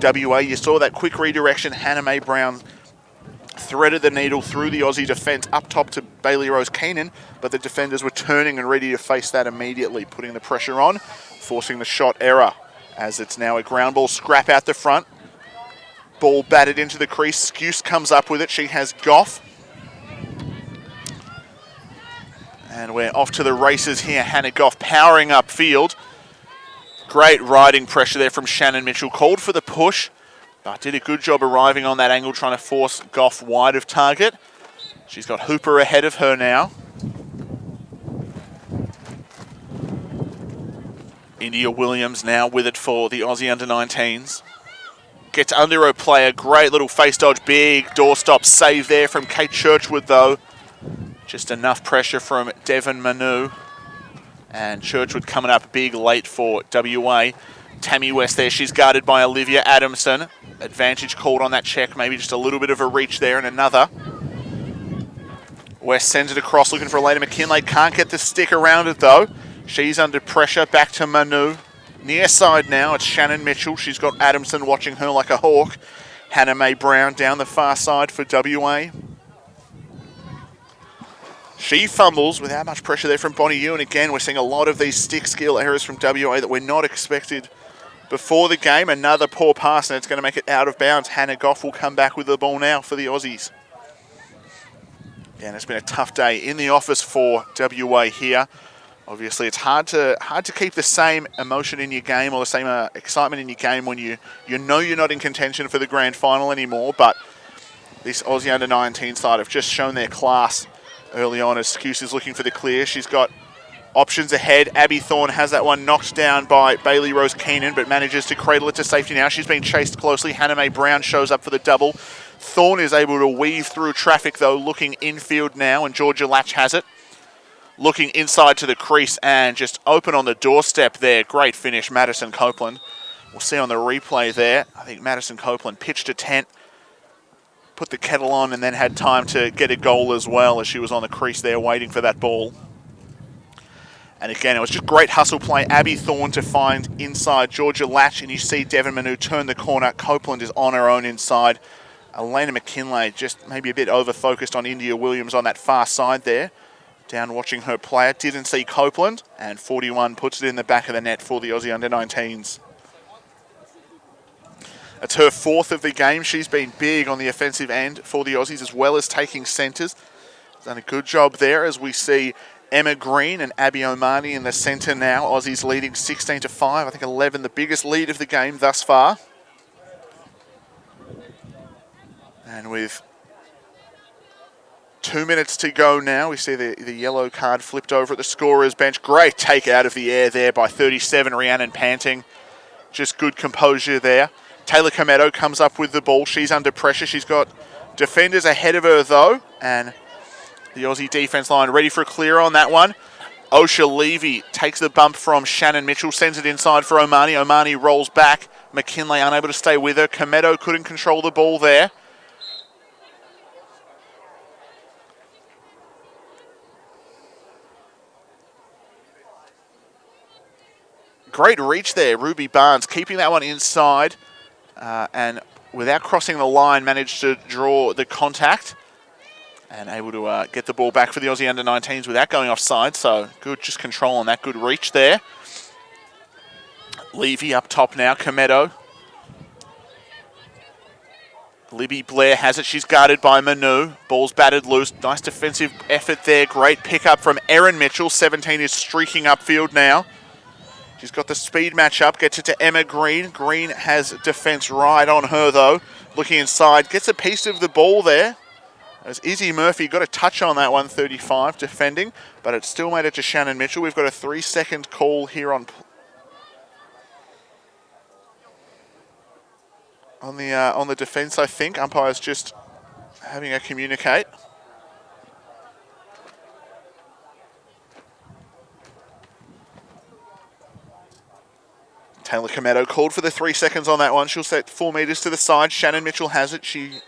Speaker 1: WA. You saw that quick redirection. Hannah Mae Brown threaded the needle through the Aussie defence up top to Bailey Rose Keenan, but the defenders were turning and ready to face that immediately, putting the pressure on, forcing the shot error, as it's now a ground ball scrap out the front. Ball batted into the crease. Skuse comes up with it. She has Goff. And we're off to the races here. Hannah Goff powering upfield. Great riding pressure there from Shannon Mitchell. Called for the push, but did a good job arriving on that angle, trying to force Goff wide of target. She's got Hooper ahead of her now. India Williams now with it for the Aussie under-19s. Gets under her player. Great little face dodge. Big doorstop save there from Kate Churchwood, though. Just enough pressure from Devon Manu. And Churchwood coming up big late for WA. Tammy West there. She's guarded by Olivia Adamson. Advantage called on that check. Maybe just a little bit of a reach there and another. West sends it across looking for Elena McKinlay. Can't get the stick around it, though. She's under pressure. Back to Manu. Near side now. It's Shannon Mitchell. She's got Adamson watching her like a hawk. Hannah Mae Brown down the far side for WA. She fumbles without much pressure there from Bonnie Yu, and again we're seeing a lot of these stick skill errors from WA that we're not expected before the game. Another poor pass, and it's going to make it out of bounds. Hannah Goff will come back with the ball now for the Aussies. Yeah, and it's been a tough day in the office for WA here. Obviously, it's hard to keep the same emotion in your game or the same excitement in your game when you know you're not in contention for the grand final anymore. But this Aussie under-19 side have just shown their class early on as Skuse is looking for the clear. She's got options ahead. Abby Thorne has that one knocked down by Bailey Rose Keenan, but manages to cradle it to safety now. She's been chased closely. Hannah Mae Brown shows up for the double. Thorne is able to weave through traffic, though, looking infield now, and Georgia Latch has it. Looking inside to the crease and just open on the doorstep there. Great finish, Madison Copeland. We'll see on the replay there. I think Madison Copeland pitched a tent, put the kettle on, and then had time to get a goal as well as she was on the crease there waiting for that ball. And again, it was just great hustle play. Abby Thorne to find inside Georgia Latch, and you see Devon Manu turn the corner. Copeland is on her own inside. Elena McKinlay just maybe a bit over-focused on India Williams on that far side there. Down watching her player, didn't see Copeland, and 41 puts it in the back of the net for the Aussie under-19s. It's her fourth of the game. She's been big on the offensive end for the Aussies, as well as taking centres. Done a good job there as we see Emma Green and Abby Omani in the centre now. Aussies leading 16-5. I think 11, the biggest lead of the game thus far. And with 2 minutes to go now, we see the yellow card flipped over at the scorer's bench. Great take out of the air there by 37, Rhiannon Panting. Just good composure there. Taylor Cometto comes up with the ball. She's under pressure. She's got defenders ahead of her, though. And the Aussie defence line ready for a clear on that one. Osha Levy takes the bump from Shannon Mitchell, sends it inside for Omani. Omani rolls back. McKinlay unable to stay with her. Cometto couldn't control the ball there. Great reach there, Ruby Barnes, keeping that one inside and without crossing the line managed to draw the contact and able to get the ball back for the Aussie under-19s without going offside. So good, just control on that, good reach there. Levy up top now, Cometto. Libby Blair has it, she's guarded by Manu. Ball's batted loose, nice defensive effort there. Great pickup from Erin Mitchell, 17 is streaking upfield now. She's got the speed match up, gets it to Emma Green. Green has defence right on her, though. Looking inside, gets a piece of the ball there. As Izzy Murphy got a touch on that one, 35, defending, but it still made it to Shannon Mitchell. We've got a 3-second call here on the defence, I think. Umpire's just having a communicate. Taylor Cometto called for the 3 seconds on that one. She'll set 4 metres to the side. Shannon Mitchell has it. She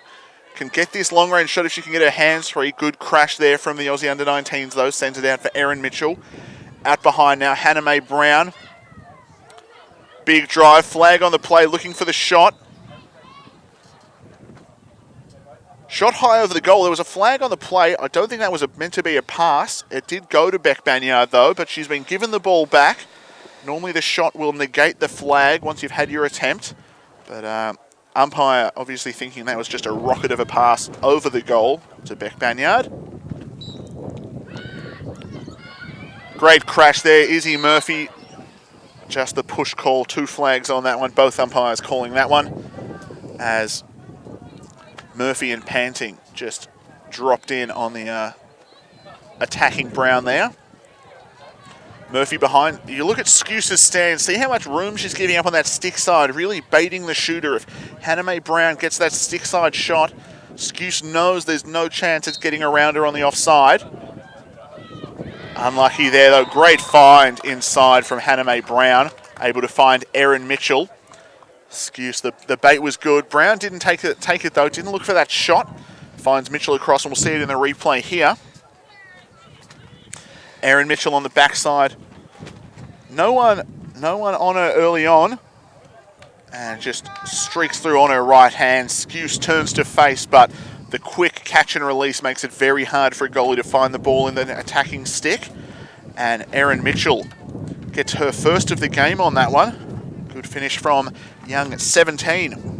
Speaker 1: can get this long-range shot if she can get her hands free. Good crash there from the Aussie under-19s, though. Sends it out for Erin Mitchell. Out behind now, Hannah Mae Brown. Big drive. Flag on the play, looking for the shot. Shot high over the goal. There was a flag on the play. I don't think that was meant to be a pass. It did go to Beck Banyard, though, but she's been given the ball back. Normally the shot will negate the flag once you've had your attempt. But umpire obviously thinking that was just a rocket of a pass over the goal to Beck Banyard. Great crash there. Izzy Murphy, just the push call. 2 flags on that one. Both umpires calling that one. As Murphy and Panting just dropped in on the attacking Brown there. Murphy behind. You look at Scuse's stand, see how much room she's giving up on that stick side, really baiting the shooter. If Hannah Mae Brown gets that stick side shot, Scuse knows there's no chance it's getting around her on the offside. Unlucky there, though. Great find inside from Hannah Mae Brown, able to find Erin Mitchell. Scuse, the bait was good. Brown didn't take it though, didn't look for that shot. Finds Mitchell across, and we'll see it in the replay here. Erin Mitchell on the backside. No one on her early on. And just streaks through on her right hand. Scuse turns to face, but The quick catch and release makes it very hard for a goalie to find the ball in the attacking stick. And Erin Mitchell gets her first of the game on that one. Good finish from young 17.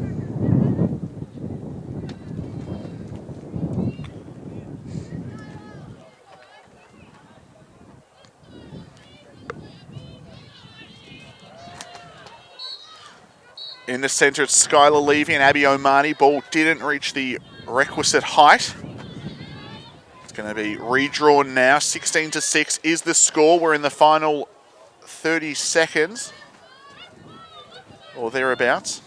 Speaker 1: In the centre, it's Skylar Levy and Abby Omani. Ball didn't reach the requisite height. It's going to be redrawn now. 16-6 is the score. We're in the final 30 seconds or thereabouts.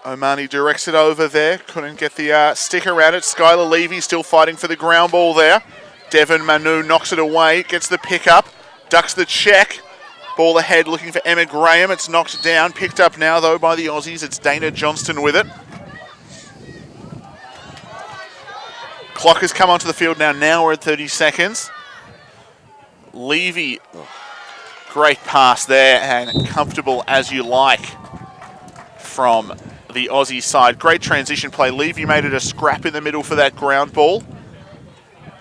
Speaker 1: Omani directs it over there. Couldn't get the stick around it. Skylar Levy still fighting for the ground ball there. Devon Manu knocks it away. Gets the pick up. Ducks the check. Ball ahead looking for Emma Graham. It's knocked down. Picked up now though by the Aussies. It's Dana Johnston with it. Clock has come onto the field now. Now we're at 30 seconds. Levy. Great pass there and comfortable as you like from the Aussie side. Great transition play. Levy made it a scrap in the middle for that ground ball.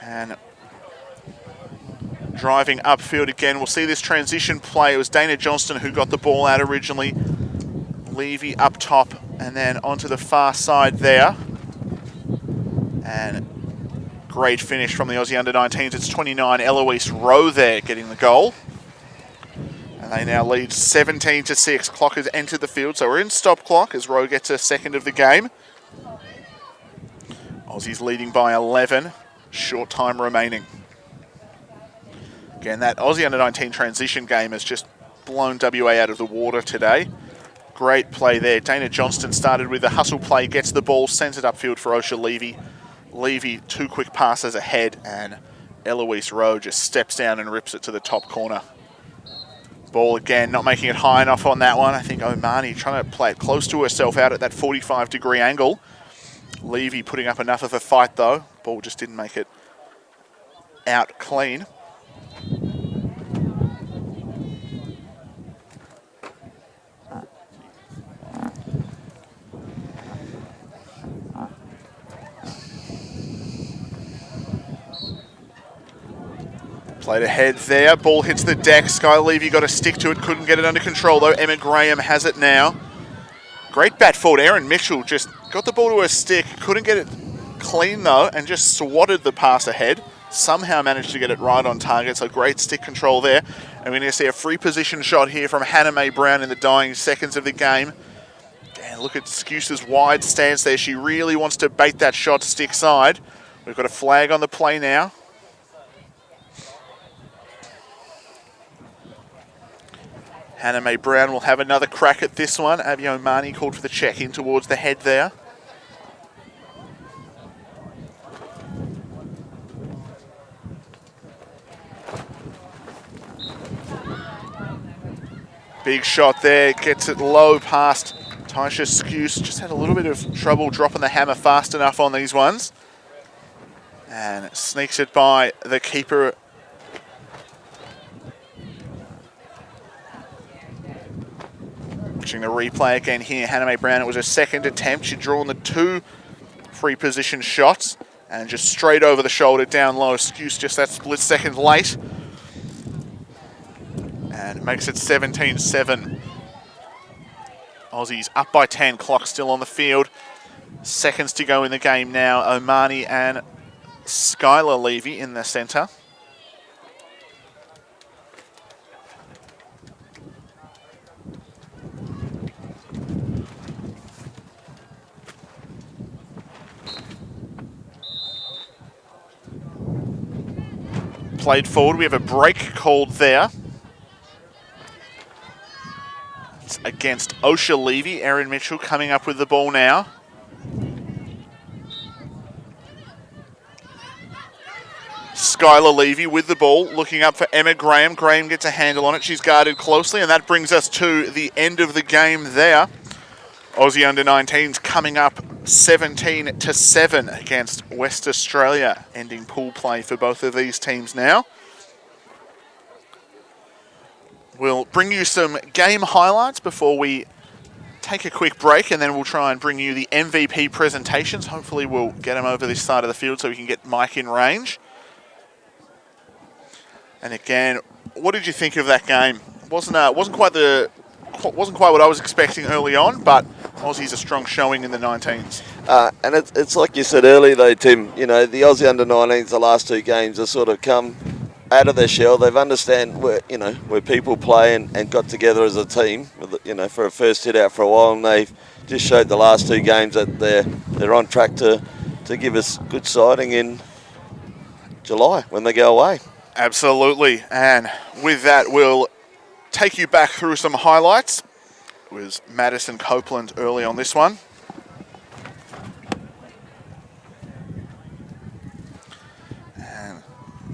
Speaker 1: And driving upfield again. We'll see this transition play. It was Dana Johnston who got the ball out originally. Levy up top and then onto the far side there. And great finish from the Aussie under-19s. It's 29, Eloise Rowe there getting the goal. And they now lead 17-6. Clock has entered the field, so we're in stop clock as Rowe gets a second of the game. Aussies leading by 11. Short time remaining. Again, that Aussie under-19 transition game has just blown WA out of the water today. Great play there. Dana Johnston started with a hustle play, gets the ball, sends it upfield for Osha Levy. Levy, two quick passes ahead, and Eloise Rowe just steps down and rips it to the top corner. Ball again, not making it high enough on that one. I think Omani trying to play it close to herself out at that 45-degree angle. Levy putting up enough of a fight though. Ball just didn't make it out clean. Played ahead there. Ball hits the deck. Sky Levy got a stick to it. Couldn't get it under control though. Emma Graham has it now. Great bat forward. Erin Mitchell just got the ball to her stick. Couldn't get it clean though and just swatted the pass ahead. Somehow managed to get it right on target. So great stick control there. And we're going to see a free position shot here from Hannah Mae Brown in the dying seconds of the game. And look at Scuse's wide stance there. She really wants to bait that shot stick side. We've got a flag on the play now. Hannah Mae Brown will have another crack at this one. Abby Omani called for the check in towards the head there. Big shot there, gets it low past Taisha Scuse. Just had a little bit of trouble dropping the hammer fast enough on these ones. And sneaks it by the keeper. Watching the replay again here, Hannah Mae Brown, it was her second attempt. She'd drawn the two free position shots and just straight over the shoulder down low. Scuse just that split second late. And it makes it 17-7. Aussies up by 10, clock still on the field. Seconds to go in the game now. Omani and Skylar Levy in the centre. Played forward, we have a break called there. It's against Osha Levy. Erin Mitchell coming up with the ball now. Skylar Levy with the ball, looking up for Emma Graham. Graham gets a handle on it. She's guarded closely, and that brings us to the end of the game there. Aussie under-19s coming up 17-7 against West Australia, ending pool play for both of these teams now. We'll bring you some game highlights before we take a quick break, and then we'll try and bring you the MVP presentations. Hopefully we'll get them over this side of the field so we can get Mike in range. And again, what did you think of that game? Wasn't quite what I was expecting early on, but Aussie's a strong showing in the 19s.
Speaker 2: And it's like you said earlier, though, Tim. You know, the Aussie under-19s, the last two games have sort of come out of their shell. They've understand where people play and got together as a team. For a first hit out for a while, and they've just showed the last two games that they're on track to give us good siding in July when they go away.
Speaker 1: Absolutely, and with that, we'll take you back through some highlights. It was Madison Copeland early on this one. And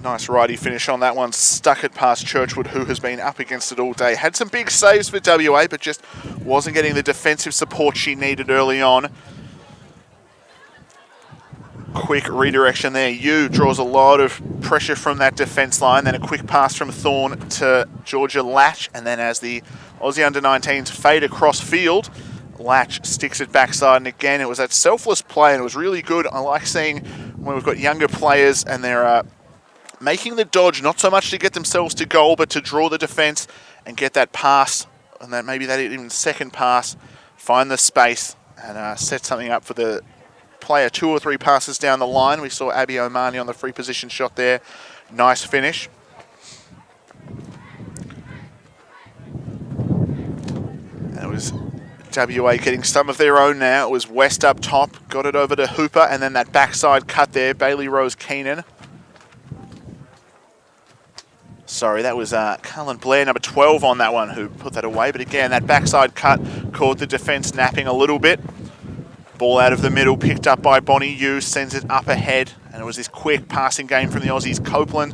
Speaker 1: nice righty finish on that one. Stuck it past Churchwood, who has been up against it all day. Had some big saves for WA, but just wasn't getting the defensive support she needed early on. Quick redirection there. Yu draws a lot of pressure from that defence line. Then a quick pass from Thorne to Georgia Latch. And then as the Aussie under-19s fade across field, Latch sticks it backside. And again, it was that selfless play, and it was really good. I like seeing when we've got younger players and they're making the dodge, not so much to get themselves to goal, but to draw the defence and get that pass, and then maybe that even second pass, find the space and set something up for the player 2 or 3 passes down the line. We saw Abby Omani on the free position shot there. Nice finish. And it was WA getting some of their own now. It was West up top, got it over to Hooper, and then that backside cut there, Bailey Rose Keenan. Sorry, that was Carlin Blair, number 12 on that one, who put that away. But again, that backside cut caught the defence napping a little bit. Ball out of the middle, picked up by Bonnie Yu, sends it up ahead. And it was this quick passing game from the Aussies. Copeland,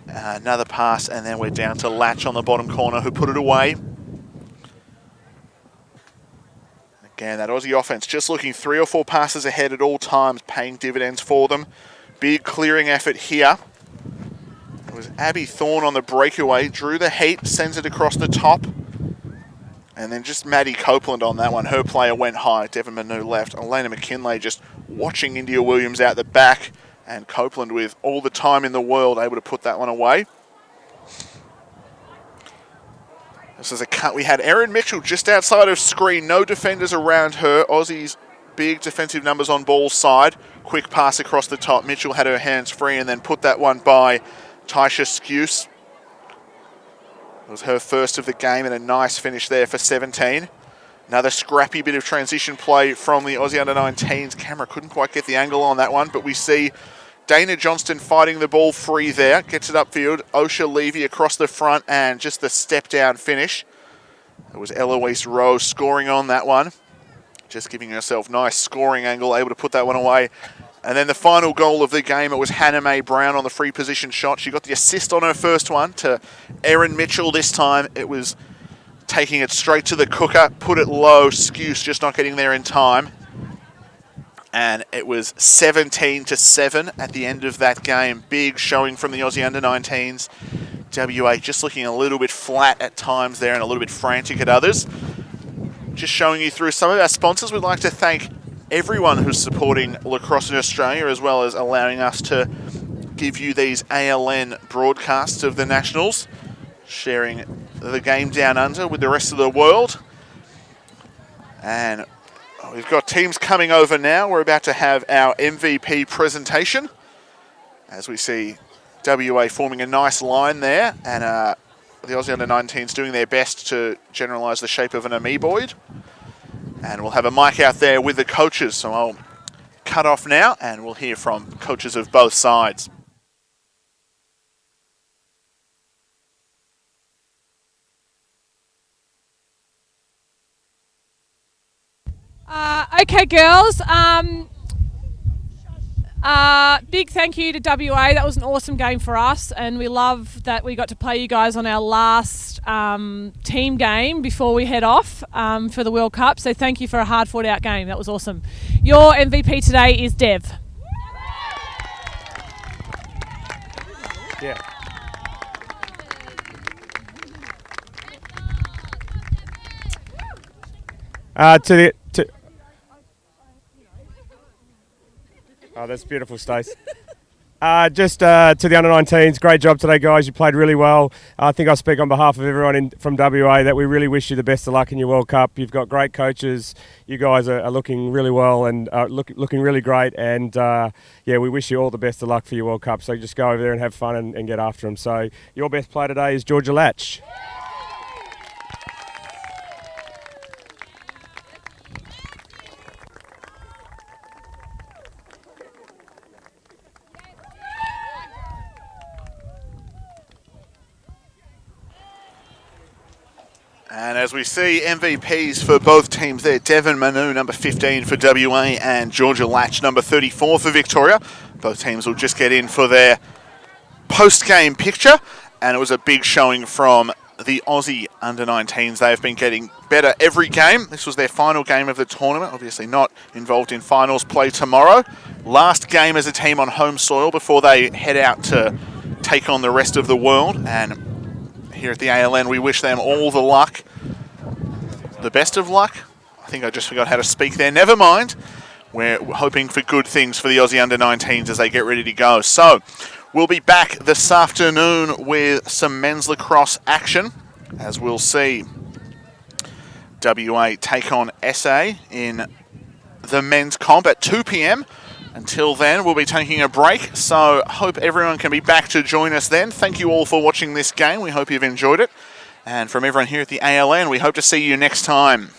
Speaker 1: another pass, and then we're down to Latch on the bottom corner, who put it away. Again, that Aussie offense just looking 3 or 4 passes ahead at all times, paying dividends for them. Big clearing effort here. It was Abby Thorne on the breakaway, drew the heat, sends it across the top. And then just Maddie Copeland on that one. Her player went high. Devon Manu left. Elena McKinlay just watching India Williams out the back. And Copeland, with all the time in the world, able to put that one away. This is a cut. We had Erin Mitchell just outside of screen. No defenders around her. Aussies big defensive numbers on ball side. Quick pass across the top. Mitchell had her hands free and then put that one by Taisha Skuse. It was her first of the game, and a nice finish there for 17. Another scrappy bit of transition play from the Aussie under-19s. Camera couldn't quite get the angle on that one, but we see Dana Johnston fighting the ball free there. Gets it upfield. Osha Levy across the front, and just the step-down finish. It was Eloise Rose scoring on that one. Just giving herself nice scoring angle, able to put that one away. And then the final goal of the game, it was Hannah Mae Brown on the free position shot. She got the assist on her first one to Erin Mitchell this time. It was taking it straight to the cooker, put it low, Skuse just not getting there in time. And it was 17-7 at the end of that game. Big showing from the Aussie under-19s. WA just looking a little bit flat at times there and a little bit frantic at others. Just showing you through some of our sponsors. We'd like to thank everyone who's supporting lacrosse in Australia, as well as allowing us to give you these ALN broadcasts of the Nationals, sharing the game down under with the rest of the world. And we've got teams coming over now. We're about to have our MVP presentation, as we see WA forming a nice line there, and the Aussie under-19s doing their best to generalise the shape of an amoeboid. And we'll have a mic out there with the coaches. So I'll cut off now and we'll hear from coaches of both sides.
Speaker 3: Okay, girls. Big thank you to WA. That was an awesome game for us, and we love that we got to play you guys on our last team game before we head off for the World Cup. So thank you for a hard fought out game. That was awesome. Your MVP today is Dev.
Speaker 4: Yeah. Oh, that's beautiful, Stace. Just to the under-19s, great job today, guys. You played really well. I think I speak on behalf of everyone from WA that we really wish you the best of luck in your World Cup. You've got great coaches. You guys are looking really well and looking really great. And yeah, we wish you all the best of luck for your World Cup. So just go over there and have fun and get after them. So your best player today is Georgia Latch.
Speaker 1: And as we see, MVPs for both teams there, Devon Manu, number 15 for WA, and Georgia Latch, number 34 for Victoria. Both teams will just get in for their post-game picture, and it was a big showing from the Aussie under-19s. They have been getting better every game. This was their final game of the tournament, obviously not involved in finals play tomorrow. Last game as a team on home soil before they head out to take on the rest of the world, and here at the ALN, we wish them all the luck. The best of luck. I think I just forgot how to speak there. Never mind. We're hoping for good things for the Aussie under-19s as they get ready to go. So, we'll be back this afternoon with some men's lacrosse action, as we'll see WA take on SA in the men's comp at 2 p.m. Until then, we'll be taking a break, so hope everyone can be back to join us then. Thank you all for watching this game. We hope you've enjoyed it. And from everyone here at the ALN, we hope to see you next time.